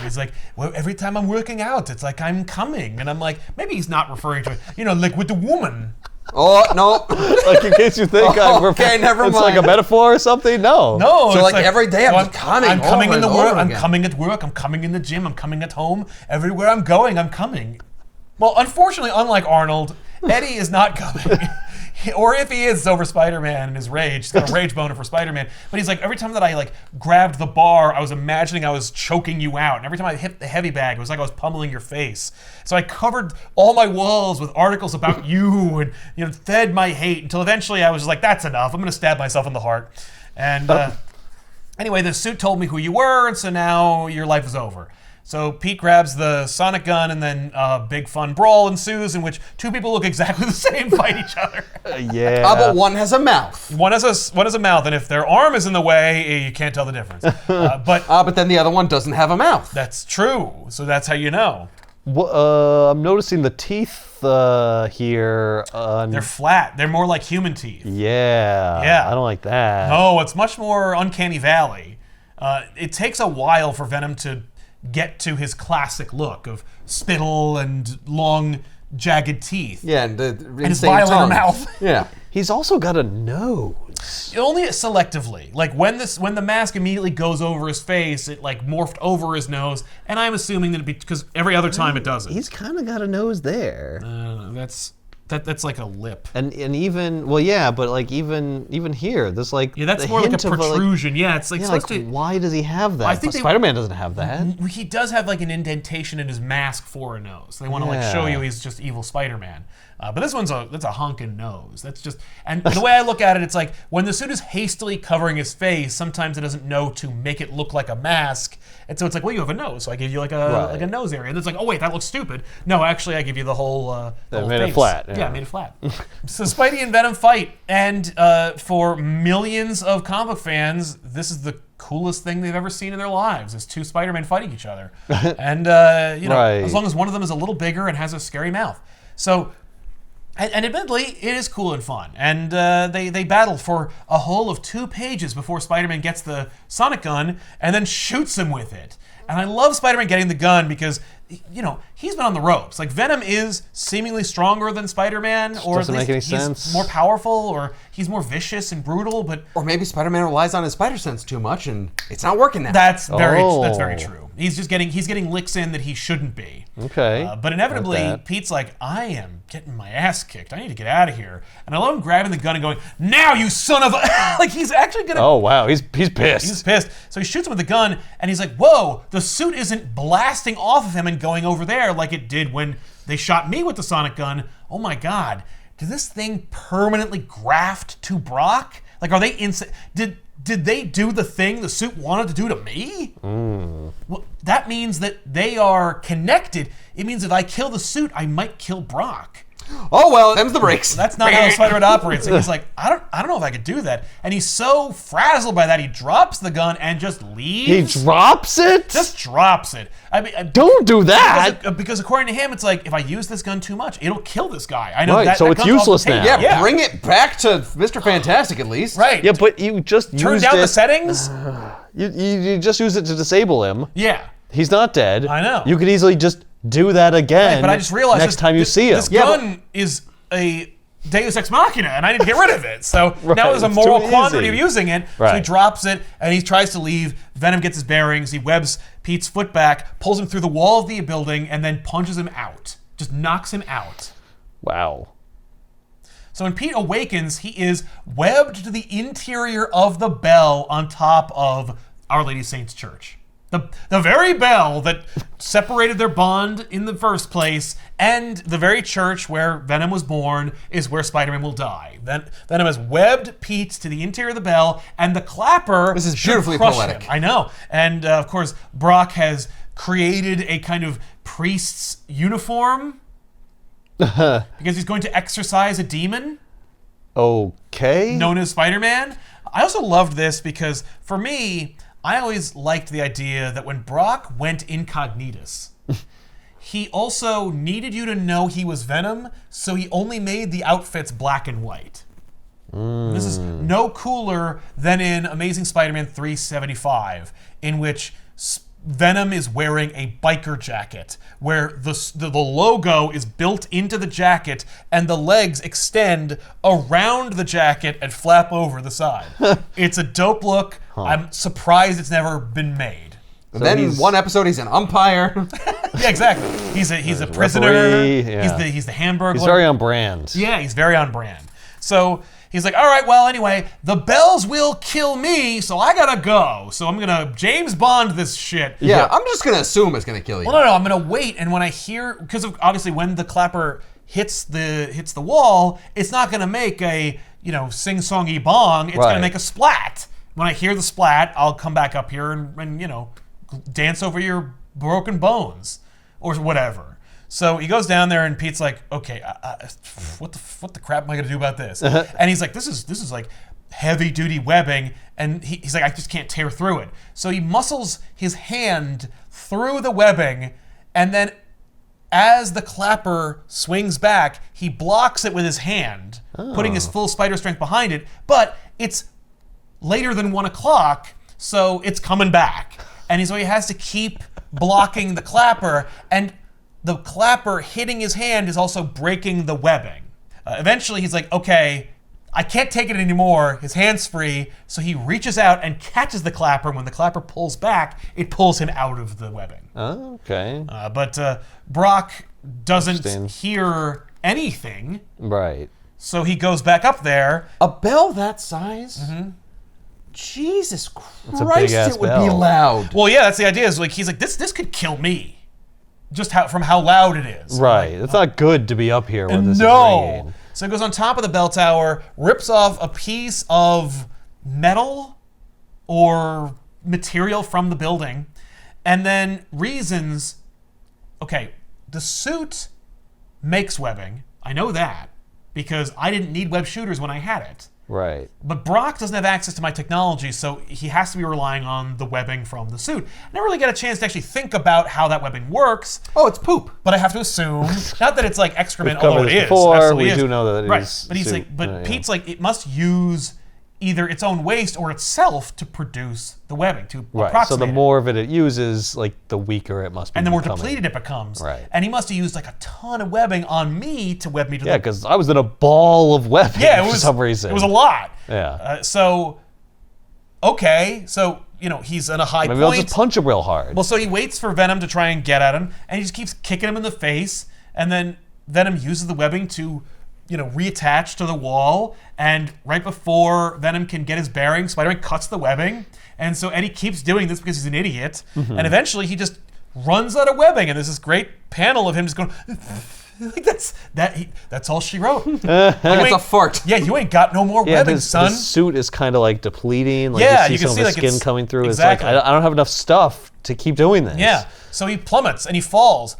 He's like, well, every time I'm working out, it's like I'm coming. And I'm like, maybe he's not referring to it, like with the woman. Oh, no. like in case you think okay, never it's mind. like a metaphor or something. No. No, So it's like every day I'm just coming. I'm coming over in the and work. over I'm again. coming at work. I'm coming in the gym. I'm coming at home. Everywhere I'm going, I'm coming. Well, unfortunately, unlike Arnold, Eddie is not coming. Or if he is, it's over Spider-Man and his rage. He's got a rage boner for Spider-Man. But he's like, every time that I like grabbed the bar, I was imagining I was choking you out. And every time I hit the heavy bag, it was like I was pummeling your face. So I covered all my walls with articles about you and fed my hate until eventually I was just like, that's enough. I'm going to stab myself in the heart. And anyway, the suit told me who you were, and so now your life is over. So Pete grabs the sonic gun, and then a big fun brawl ensues in which two people look exactly the same fight each other. Yeah. But one has a mouth. One has a mouth, and if their arm is in the way, you can't tell the difference. But then the other one doesn't have a mouth. That's true. So that's how you know. I'm noticing the teeth here. They're flat. They're more like human teeth. Yeah. Yeah. I don't like that. No, it's much more Uncanny Valley. It takes a while for Venom to get to his classic look of spittle and long, jagged teeth. Yeah, and his violent mouth. Yeah. He's also got a nose. Only selectively. Like when the mask immediately goes over his face, it like morphed over his nose, and I'm assuming that because every other time it doesn't. He's kind of got a nose there. That's like a lip. And even but like even here, there's like that's more like a protrusion. It's like supposed to. Why does he have that? I think Spider-Man doesn't have that. He does have like an indentation in his mask for a nose. They want to like show you he's just evil Spider-Man. But this one's that's a honking nose. That's just, and the way I look at it, it's like when the suit is hastily covering his face, sometimes it doesn't know to make it look like a mask, and so it's like, well, you have a nose, so I give you like a nose area, and it's like, oh wait, that looks stupid. No, actually, I give you the whole. They made it flat. Yeah, made it flat. So Spidey and Venom fight, and for millions of comic book fans, this is the coolest thing they've ever seen in their lives is two Spider-Men fighting each other, and as long as one of them is a little bigger and has a scary mouth, so. And admittedly, it is cool and fun. And they battle for a whole of 2 pages before Spider-Man gets the sonic gun and then shoots him with it. And I love Spider-Man getting the gun because, he's been on the ropes. Like, Venom is seemingly stronger than Spider-Man, or at least he's more powerful, or he's more vicious and brutal, but... Or maybe Spider-Man relies on his spider sense too much, and it's not working now. That's very true. He's getting licks in that he shouldn't be. Okay. But inevitably, Pete's like, I am getting my ass kicked. I need to get out of here. And I love him grabbing the gun and going, now you son of a... like, he's actually gonna... Oh, wow. He's pissed. He's pissed. So he shoots him with the gun, and he's like, whoa, the suit isn't blasting off of him and going over there like it did when they shot me with the sonic gun. Oh my God. Did this thing permanently graft to Brock? Like, are they did they do the thing the suit wanted to do to me? Well, that means that they are connected. It means if I kill the suit, I might kill Brock. Oh well, them's the brakes. That's not how Spider-Man operates. And he's like, I don't know if I could do that. And he's so frazzled by that, he drops the gun and just leaves. He drops it? Just drops it. I mean, don't do that. Because according to him, it's like if I use this gun too much, it'll kill this guy. I know right, that. So that it's useless now. Yeah, bring it back to Mr. Fantastic at least. Right. Yeah, but you just turn down the settings. You just use it to disable him. Yeah. He's not dead. I know. You could easily just do that again. Right, but I just realized next time you see him. This gun is a Deus Ex Machina, and I need to get rid of it. So now there's a it's moral too quandary easy. of using it. So he Right. drops it, and he tries to leave. Venom gets his bearings. He webs Pete's foot back, pulls him through the wall of the building, and then punches him out. Just knocks him out. Wow. So when Pete awakens, he is webbed to the interior of the bell on top of Our Lady of Saints Church. The very bell that separated their bond in the first place, and the very church where Venom was born is where Spider-Man will die. Venom has webbed Pete to the interior of the bell, and the clapper This is should beautifully crush poetic. him. I know. And of course, Brock has created a kind of priest's uniform because he's going to exorcise a demon Okay. known as Spider-Man. I also loved this because, for me, I always liked the idea that when Brock went incognitus, he also needed you to know he was Venom, so he only made the outfits black and white. This is no cooler than in Amazing Spider-Man 375, in which Venom is wearing a biker jacket, where the logo is built into the jacket and the legs extend around the jacket and flap over the side. It's a dope look. I'm surprised it's never been made. Then one episode he's an umpire. Yeah, exactly. He's a prisoner. referee, yeah. He's the Hamburglar. He's very on brand. Yeah, he's very on brand. So he's like, all right, well, anyway, the bells will kill me, so I gotta go. So I'm gonna James Bond this shit. Yeah, I'm just gonna assume it's gonna kill you. Well, no, I'm gonna wait, and when I hear, because obviously when the clapper hits the wall, it's not gonna make a sing-songy bong. It's Right. gonna make a splat. When I hear the splat, I'll come back up here and dance over your broken bones or whatever. So he goes down there, and Pete's like, okay, what the crap am I gonna do about this? And he's like, this is like heavy duty webbing, and he's like, I just can't tear through it. So he muscles his hand through the webbing, and then as the clapper swings back, he blocks it with his hand, putting his full spider strength behind it. But it's later than 1 o'clock, so it's coming back, and so he has to keep blocking the clapper, and the clapper hitting his hand is also breaking the webbing. Eventually, he's like, okay, I can't take it anymore. His hand's free, so he reaches out and catches the clapper. When the clapper pulls back, it pulls him out of the webbing. Okay. But Brock doesn't Interesting. hear anything, Right. so he goes back up there. A bell that size? Mm-hmm. Jesus a Christ, big-ass it would be bell. loud. Well, yeah, that's the idea. Is like he's like this could kill me, just from how loud it is. Right. It's not good to be up here when this is No. ringing. So he goes on top of the bell tower, rips off a piece of metal or material from the building, and then reasons, okay, the suit makes webbing. I know that because I didn't need web shooters when I had it. Right. But Brock doesn't have access to my technology, so he has to be relying on the webbing from the suit. I never really get a chance to actually think about how that webbing works, Oh, it's poop. but I have to assume, not that it's like excrement, We've covered although it this is. before. Absolutely We is. do know that it right. is But he's suit. like, but Yeah. Pete's like, it must use either its own waste or itself to produce the webbing, to Right. So approximate the it. more of it uses, like the weaker it must be. And the more becoming. depleted it becomes. Right. And he must have used like a ton of webbing on me to web me to Yeah, the because I was in a ball of webbing Yeah, it for was some reason. It was a lot. Yeah. So, okay, so he's in a high Maybe I'll point. just punch him real hard. Well, so he waits for Venom to try and get at him, and he just keeps kicking him in the face, and then Venom uses the webbing to, reattach to the wall, and right before Venom can get his bearings, Spider-Man cuts the webbing, and so Eddie keeps doing this because he's an idiot, and eventually he just runs out of webbing, and there's this great panel of him just going, like that's all she wrote. Like it's a fart. Yeah, you ain't got no more yeah, webbing, his son. suit is kind of like depleting. Like Yeah, you you see can some see, of like, the skin it's- coming through. exactly. It's like I don't have enough stuff to keep doing this. Yeah, so he plummets and he falls,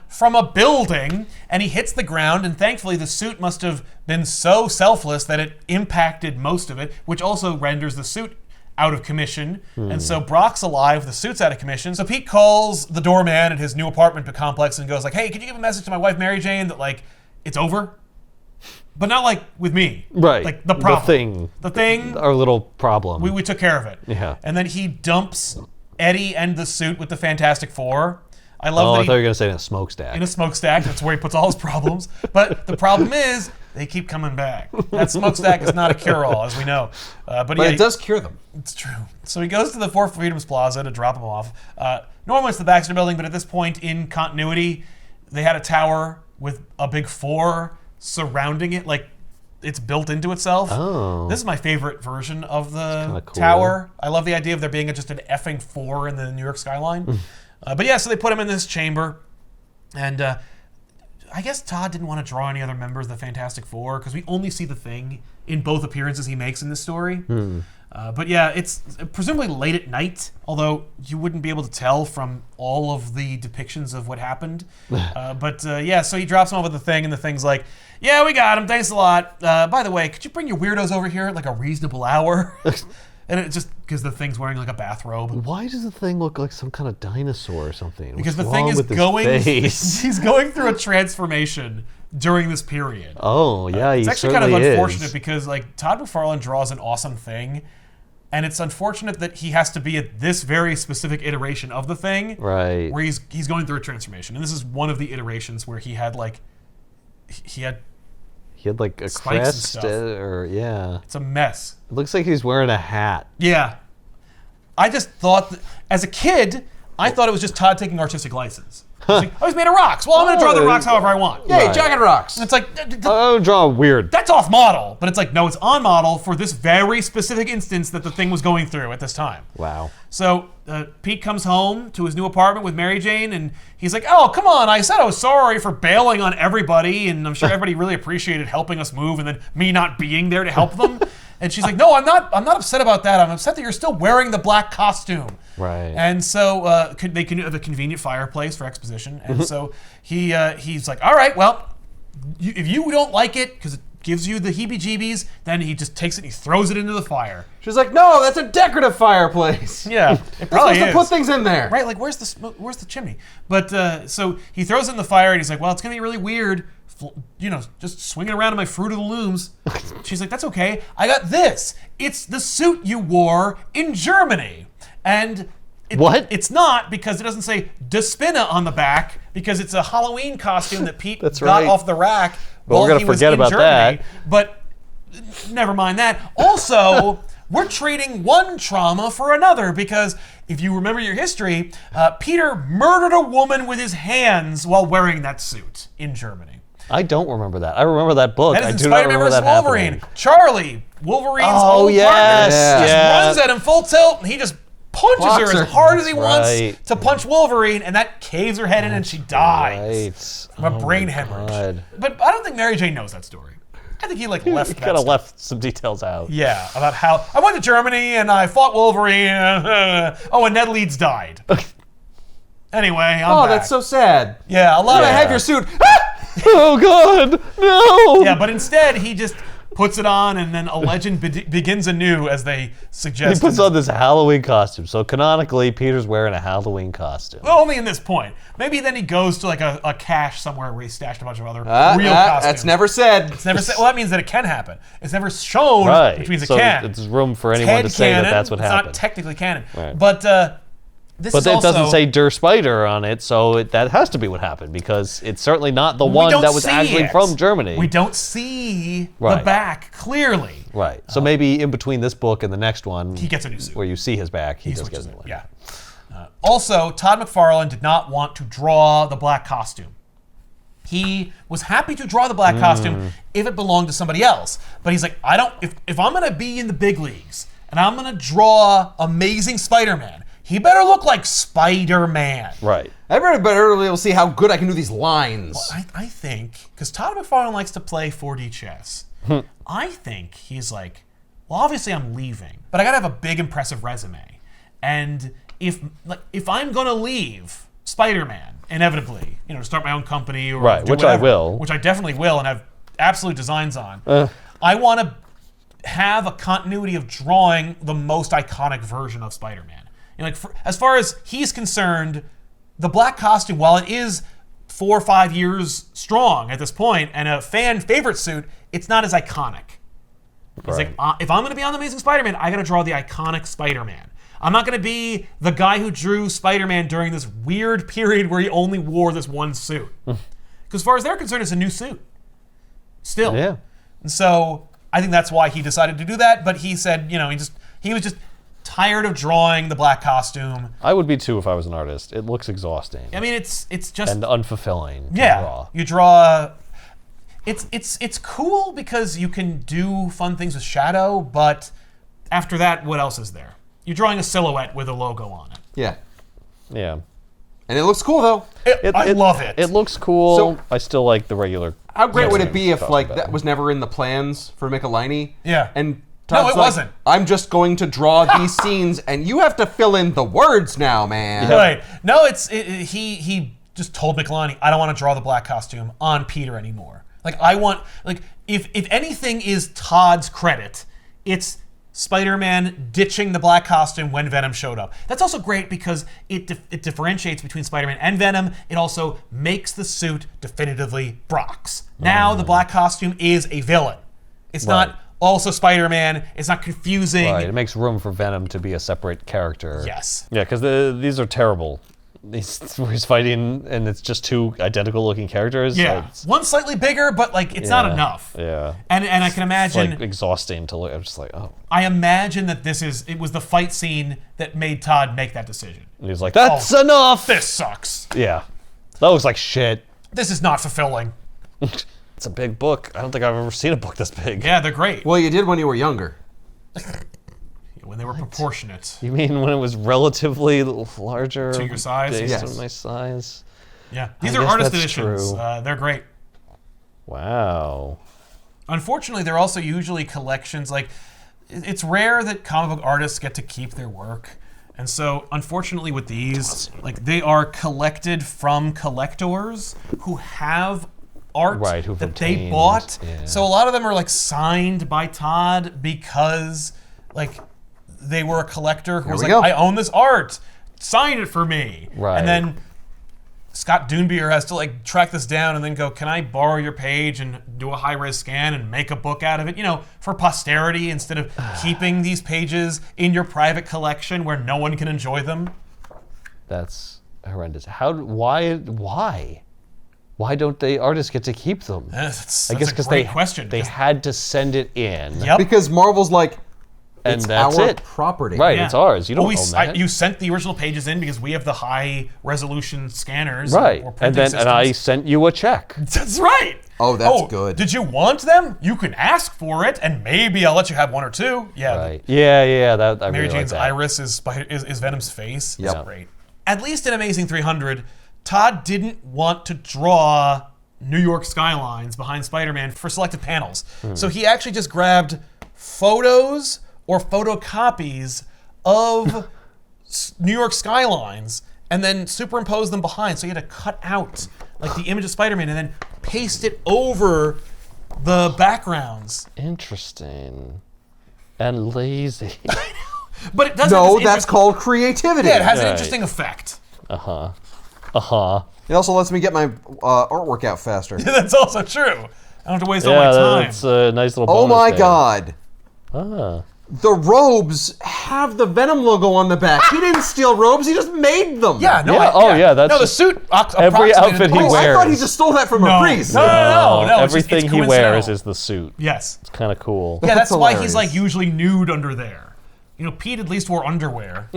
from a building, and he hits the ground, and thankfully the suit must have been so selfless that it impacted most of it, which also renders the suit out of commission. And so Brock's alive, the suit's out of commission. So Pete calls the doorman at his new apartment complex and goes like, hey, could you give a message to my wife Mary Jane that like, it's over? But not like with me. Right. Like the problem. The thing. The thing. Our little problem. We took care of it. Yeah. And then he dumps Eddie and the suit with the Fantastic Four. I love that I thought you were going to say in a smokestack. in a smokestack. That's where he puts all his problems. But the problem is they keep coming back. That smokestack is not a cure-all, as we know. But yeah, it does cure them. It's true. So he goes to the Four Freedoms Plaza to drop them off. Normally it's the Baxter Building, but at this point in continuity, they had a tower with a big 4 surrounding it, like it's built into itself. Oh. This is my favorite version of the cool. tower. I love the idea of there being just an effing 4 in the New York skyline. But yeah, so they put him in this chamber, and I guess Todd didn't want to draw any other members of the Fantastic Four because we only see the Thing in both appearances he makes in this story. But yeah, it's presumably late at night, although you wouldn't be able to tell from all of the depictions of what happened. But yeah, so he drops him over the Thing, and the Thing's like, yeah, we got him, thanks a lot. By the way, could you bring your weirdos over here at like a reasonable hour? And it just because the Thing's wearing like a bathrobe. Why does the Thing look like some kind of dinosaur or something? Because What's the Thing wrong is with his going, face? he's going through a transformation during this period. Oh, yeah, It's actually kind of certainly unfortunate is. because like Todd McFarlane draws an awesome Thing, and it's unfortunate that he has to be at this very specific iteration of the Thing, Right. where he's going through a transformation. And this is one of the iterations where he had like he had like a spikes and crest, stuff. or yeah. It's a mess. It looks like he's wearing a hat. Yeah. I just thought that, as a kid, I thought it was just Todd taking artistic license. Like, oh, he's made of rocks. Well, I'm going to draw the rocks however I want. Yay, Right. Jagged Rocks. And it's like, I'll draw weird. that's off model. But it's like, no, it's on model for this very specific instance that the Thing was going through at this time. Wow. So Pete comes home to his new apartment with Mary Jane, and he's like, oh, come on, I said I was sorry for bailing on everybody, and I'm sure everybody really appreciated helping us move and then me not being there to help them. And she's like, no, I'm not upset about that. I'm upset that you're still wearing the black costume. Right. And so they can have a convenient fireplace for exposition. And so he's like, all right, well, if you don't like it, because it gives you the heebie-jeebies, then he just takes it and he throws it into the fire. She's like, no, that's a decorative fireplace. Yeah, it You're probably supposed is. to put things in there. Right, like where's the chimney? But so he throws it in the fire, and he's like, well, it's gonna be really weird, just swinging around in my Fruit of the Looms. She's like, that's okay. I got this. It's the suit you wore in Germany. And What? It's not, because it doesn't say Despina on the back, because it's a Halloween costume that Pete That's got right. off the rack Well, while we're gonna he was forget in about Germany. that. But never mind that. Also, we're trading one trauma for another, because if you remember your history, Peter murdered a woman with his hands while wearing that suit in Germany. I don't remember that. I remember that book. That I is in do not Spider-Man remember vs. that Wolverine. happening. Charlie, Wolverine's Oh, old yes, partner, yeah. just runs at him full tilt, and he just punches Blocks her her. as hard as he That's wants right. to punch Wolverine, and that caves her head in, and she dies Right. from a Oh brain my hemorrhage. God. But I don't think Mary Jane knows that story. I think he left He that kind of stuff. left some details out. Yeah, about how I went to Germany and I fought Wolverine. Oh, and Ned Leeds died. Anyway, I'm Oh, back. that's so sad. Yeah, a lot I of have your suit. Oh God, no! Yeah, but instead he just puts it on, and then a legend begins anew, as they He suggest. puts on this Halloween costume. So canonically, Peter's wearing a Halloween costume. Well, only in this point. Maybe then he goes to like a cache somewhere where he stashed a bunch of other real costumes. That's never said. It's never said. Well, that means that it can happen. It's never shown, Right. which means it so can. It's room for anyone Head to say canon, that that's what it's happened. not technically canon. Right. But this But is it also, doesn't say Der Spider on it, so that has to be what happened, because it's certainly not the we one don't that was see actually it. from Germany. We don't see the Right. back clearly. Right. So maybe in between this book and the next one, He gets a new suit. where you see his back, he does switches get a new one. Yeah. Also, Todd McFarlane did not want to draw the black costume. He was happy to draw the black costume if it belonged to somebody else. But he's like, I don't. If I'm gonna be in the big leagues and I'm gonna draw Amazing Spider-Man, he better look like Spider-Man. Right. Everybody better be able to see how good I can do these lines. I think, because Todd McFarlane likes to play 4D chess, I think he's like, well, obviously I'm leaving, but I gotta have a big, impressive resume. And if I'm gonna leave Spider-Man, inevitably, to start my own company or Right, do which I whatever, will. which I definitely will and have absolute designs on, I want to have a continuity of drawing the most iconic version of Spider-Man. As far as he's concerned, the black costume, while it is 4 or 5 years strong at this point and a fan favorite suit, it's not as iconic. He's Right. like, if I'm going to be on The Amazing Spider-Man, I got to draw the iconic Spider-Man. I'm not going to be the guy who drew Spider-Man during this weird period where he only wore this one suit. Because as far as they're concerned, it's a new suit. Still. Yeah. And so I think that's why he decided to do that. But he said, he was just tired of drawing the black costume. I would be too if I was an artist. It looks exhausting. I mean, it's just and unfulfilling. Yeah, to draw. you draw. It's cool because you can do fun things with shadow, but after that, what else is there? You're drawing a silhouette with a logo on it. Yeah. Yeah. And it looks cool though. I love it. It looks cool. So- I still like the regular. How great would it be if costume like better. that was never in the plans for Michelini? Yeah. And No, Todd's it like, wasn't. I'm just going to draw these scenes, and you have to fill in the words now, man. Right. No, he just told Michelini, I don't want to draw the black costume on Peter anymore. Like I want if anything is Todd's credit, it's Spider-Man ditching the black costume when Venom showed up. That's also great because it differentiates between Spider-Man and Venom. It also makes the suit definitively Brock's. Now the black costume is a villain. It's not also Spider-Man. It's not confusing. Right. It makes room for Venom to be a separate character. Yes. Yeah, because these are terrible. Where he's fighting and it's just two identical looking characters. Yeah. One's slightly bigger, but it's not enough. Yeah. And I can imagine It's like exhausting to look. I'm just like, oh. I imagine that it was the fight scene that made Todd make that decision. And he's like, that's enough. This sucks. Yeah. That looks like shit. This is not fulfilling. It's a big book. I don't think I've ever seen a book this big. Yeah, they're great. Well, you did when you were younger. When they were proportionate. You mean when it was relatively larger? To your size? Based Yes. on my size? Yeah. These I are guess artist that's editions. true. They're great. Wow. Unfortunately, they're also usually collections. It's rare that comic book artists get to keep their work. And so, unfortunately, with these, they are collected from collectors who have art who've that they obtained, bought. yeah. So a lot of them are signed by Todd because they were a collector who was we like, go. I own this art, sign it for me. Right. And then Scott Doonbeer has to track this down and then go, can I borrow your page and do a high-res scan and make a book out of it, for posterity instead of keeping these pages in your private collection where no one can enjoy them? That's horrendous. Why don't artists get to keep them? That's I guess a because great question. they had to send it in. Yep. Because Marvel's like, And it's that's our it. property. Right, Yeah. it's ours. You don't Well, own that. you sent the original pages in because we have the high resolution scanners. Right. Or And printing I systems. sent you a check. That's right. Oh, that's good. Did you want them? You can ask for it, and maybe I'll let you have one or two. Yeah. Right. Yeah, that I Mary really Jane's like that. iris is Venom's face. Yep. That's great. At least in Amazing 300, Todd didn't want to draw New York skylines behind Spider-Man for selected panels. So he actually just grabbed photos or photocopies of New York skylines and then superimposed them behind. So he had to cut out the image of Spider-Man and then paste it over the backgrounds. Interesting. And lazy. But it does. No, that's called creativity. Yeah, it has an Right. interesting effect. It also lets me get my artwork out faster. That's also true. I don't have to waste all Yeah, my time. that's a nice little Oh bonus my there. god. Ah. The robes have the Venom logo on the back. He didn't steal robes, he just made them. Yeah, no, that's no. The just- suit. every outfit he Oh, I thought he wears. just stole that from No. a priest. No, it's just- Everything it's he wears coincidental. is the suit. Yes. It's kind of cool. Yeah, that's why he's hilarious. usually nude under there. Pete at least wore underwear.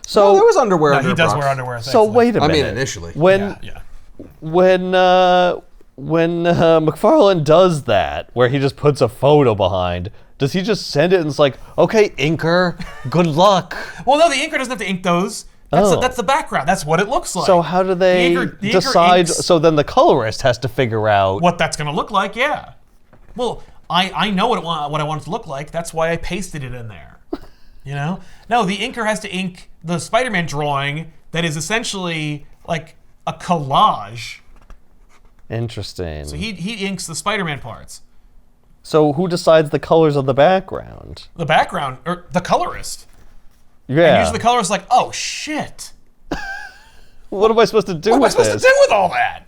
So Oh, there was underwear No, under he does Brock's. wear underwear. So thankfully. wait a I minute. mean, initially. When Yeah. when McFarlane does that, where he just puts a photo behind, does he just send it and it's like, okay, inker, good luck? Well, no, the inker doesn't have to ink those. That's the background. That's what it looks like. So how do they The inker decide? inks So then the colorist has to figure out. what that's going to look like. Yeah. Well, I know what I want it to look like. That's why I pasted it in there. No, the inker has to ink the Spider-Man drawing that is essentially like a collage. Interesting. So he inks the Spider-Man parts. So who decides the colors of the background? The background, or the colorist. Yeah. And usually the colorist is like, oh shit. What am I supposed to do What am I with supposed this? to do with all that?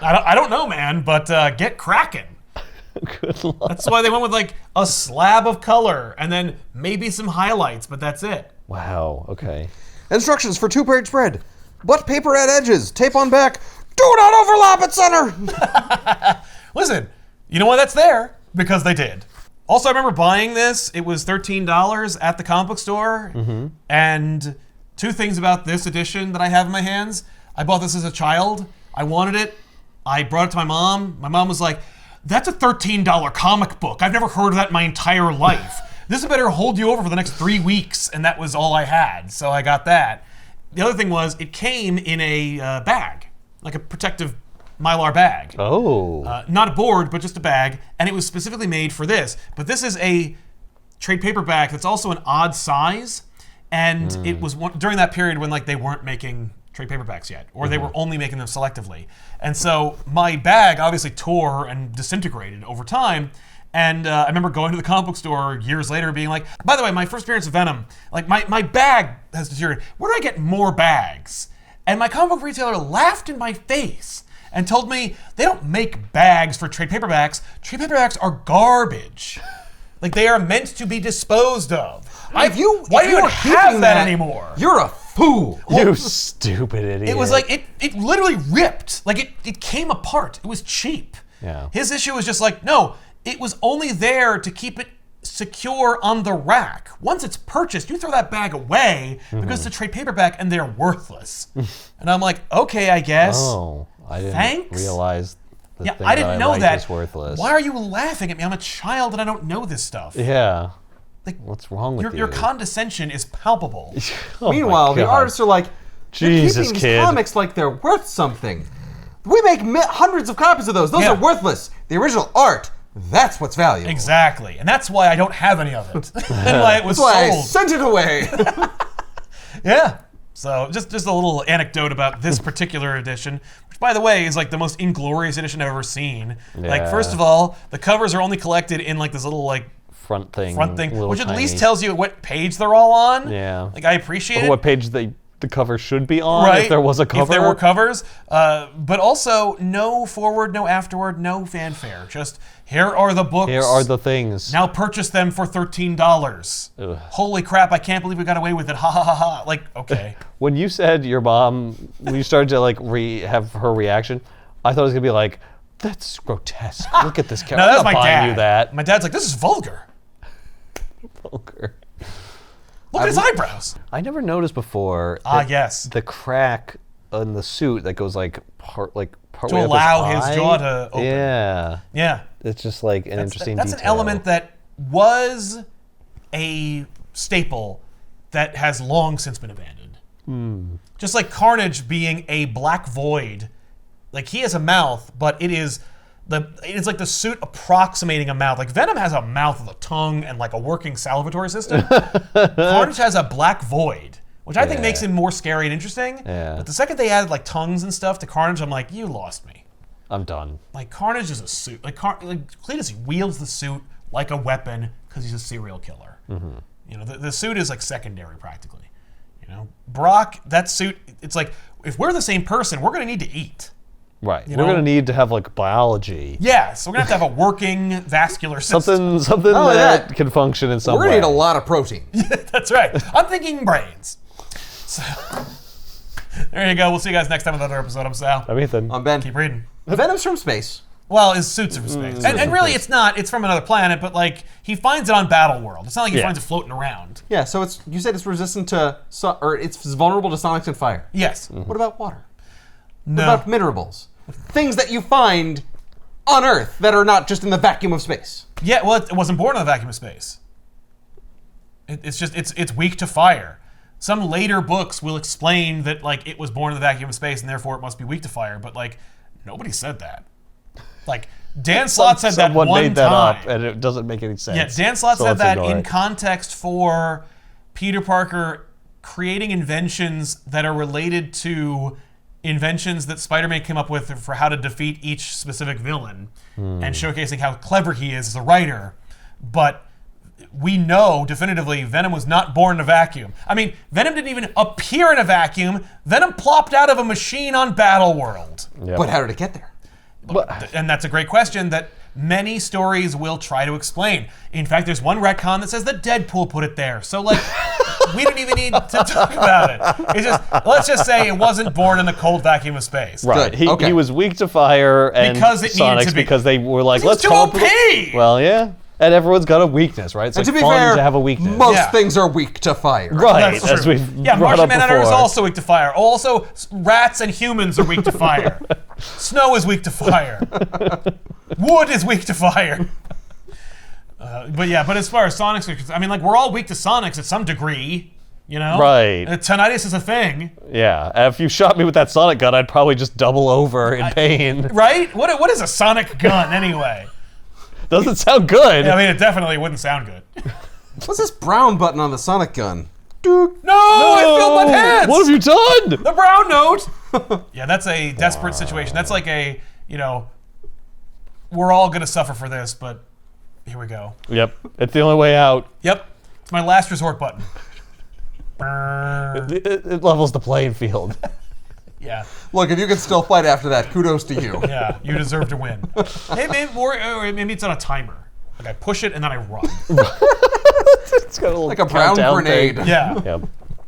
I don't know, man, but get cracking. Good luck. That's why they went with a slab of color and then maybe some highlights, but that's it. Wow, okay. Instructions for 2-page spread. Butt paper at edges. Tape on back. Do not overlap at center. Listen, you know why that's there? Because they did. Also, I remember buying this. It was $13 at the comic book store. And 2 things about this edition that I have in my hands. I bought this as a child. I wanted it. I brought it to my mom. My mom was like, that's a $13 comic book. I've never heard of that in my entire life. This better hold you over for the next 3 weeks. And that was all I had. So I got that. The other thing was it came in a bag, like a protective Mylar bag. Oh. Not a board, but just a bag. And it was specifically made for this. But this is a trade paperback that's also an odd size. And it was during that period when like they weren't making trade paperbacks yet, or they were only making them selectively. And so my bag obviously tore and disintegrated over time. And I remember going to the comic book store years later being like, by the way, my first appearance of Venom, like my bag has deteriorated. Where do I get more bags? And my comic book retailer laughed in my face and told me they don't make bags for trade paperbacks. Trade paperbacks are garbage. Like they are meant to be disposed of. Why do you have that anymore? You're a fool. You stupid idiot. It was like, it literally ripped. Like it came apart. It was cheap. Yeah. His issue was just like, no, it was only there to keep it secure on the rack. Once it's purchased, you throw that bag away because it's a trade paperback and they're worthless. And I'm like, okay, I guess. Oh, I didn't Thanks? realize the thing I didn't know that. is worthless. Why are you laughing at me? I'm a child and I don't know this stuff. Yeah. Like, what's wrong with your condescension is palpable. Oh Meanwhile, the artists are like, you're Jesus, keeping these kid. comics like they're worth something. We make hundreds of copies of those. Those Yeah. are worthless. The original art, that's what's valuable. Exactly. And that's why I don't have any of it. And why it was That's why I sold. sent it away. Yeah. So just a little anecdote about this particular edition, which by the way is like the most inglorious edition I've ever seen. Like Yeah. first of all, the covers are only collected in like this little like front thing, which at tiny. least tells you what page they're all on. Yeah. Like I appreciate Or it. what page the cover should be on, Right. if there was a cover. If there were covers. But also no forward, no afterward, no fanfare. Just here are the books. Here are the things. Now purchase them for $13. Ugh. Holy crap, I can't believe we got away with it. Ha ha ha ha. Like, okay. When you said your mom, when you started to like have her reaction, I thought it was gonna be like, that's grotesque. Look at this character. No, that was my I'm not buying dad. you that. My dad's like, this is vulgar. Vulgar. Look at his eyebrows. I never noticed before. Yes. The crack on the suit that goes like part To way up allow his eye. jaw to open. Yeah. Yeah. It's just like an interesting That's detail. an element that was a staple that has long since been abandoned. Just like Carnage being a black void. Like he has a mouth, but it's like the suit approximating a mouth. Like Venom has a mouth with a tongue and like a working salivatory system. Carnage has a black void, which I think Yeah. makes him more scary and interesting. Yeah. But the second they added like tongues and stuff to Carnage, I'm like, you lost me. I'm done. Like Carnage is a suit. Like Cletus wields the suit like a weapon because he's a serial killer. You know, the suit is like secondary practically. You know, Brock, that suit. It's like if we're the same person, we're gonna need to eat. Right. We're know? gonna need to have like biology. Yeah, so we're gonna have to have a working vascular system. Something Not only that that, can function in some We're way. gonna need a lot of protein. That's right. I'm thinking brains. So, there you go. We'll see you guys next time with another episode. I'm Sal. I'm Ethan. I'm Ben. Keep reading. Venom's from space. Well, his suits are from space. And really, it's not. It's from another planet, but like, he finds it on Battle World. It's not like he Yeah. finds it floating around. Yeah, so you said it's resistant to, or it's vulnerable to sonics and fire. Yes. What about water? No. What about minerals? Things that you find on Earth that are not just in the vacuum of space. Yeah, well, it wasn't born in the vacuum of space. It's weak to fire. Some later books will explain that like it was born in the vacuum of space and therefore it must be weak to fire, but like nobody said that. Like Dan Slott said that Someone one made that time. up, and it doesn't make any sense. Yeah, Dan Slott So said let's that ignore in it. context for Peter Parker creating inventions that are related to inventions that Spider-Man came up with for how to defeat each specific villain and showcasing how clever he is as a writer. But we know definitively Venom was not born in a vacuum. I mean, Venom didn't even appear in a vacuum. Venom plopped out of a machine on Battle World. Yep. But how did it get there? And that's a great question that many stories will try to explain. In fact, there's one retcon that says that Deadpool put it there. So, like, we don't even need to talk about it. It's just, let's just say it wasn't born in the cold vacuum of space. Right. Good. He was weak to fire and Because it needed Sonics to be. because they were like, He was let's too OP! Well, yeah. And everyone's got a weakness, right? It's And like to be fun fair, to have a weakness. most Yeah. things are weak to fire. Right, That's as true. we've Yeah, brought Martian up Manhunter is before. also weak to fire. Also, rats and humans are weak to fire. Snow is weak to fire. Wood is weak to fire. But as far as Sonics are concerned, I mean, like, we're all weak to Sonics at some degree, you know? Right. Tinnitus is a thing. Yeah, and if you shot me with that Sonic gun, I'd probably just double over in pain. Right? What is a Sonic gun, anyway? Doesn't sound good. I mean, it definitely wouldn't sound good. What's this brown button on the Sonic gun? No, I filled my pants! What have you done? The brown note! Yeah, that's a desperate situation. That's like a, we're all gonna suffer for this, but here we go. Yep, it's the only way out. Yep, it's my last resort button. It levels the playing field. Yeah, Look, if you can still fight after that, kudos to you. yeah, you deserve to win. Or maybe it's on a timer. Like I push it and then I run. It's got a little Like a brown countdown grenade. thing. Yeah. Yep.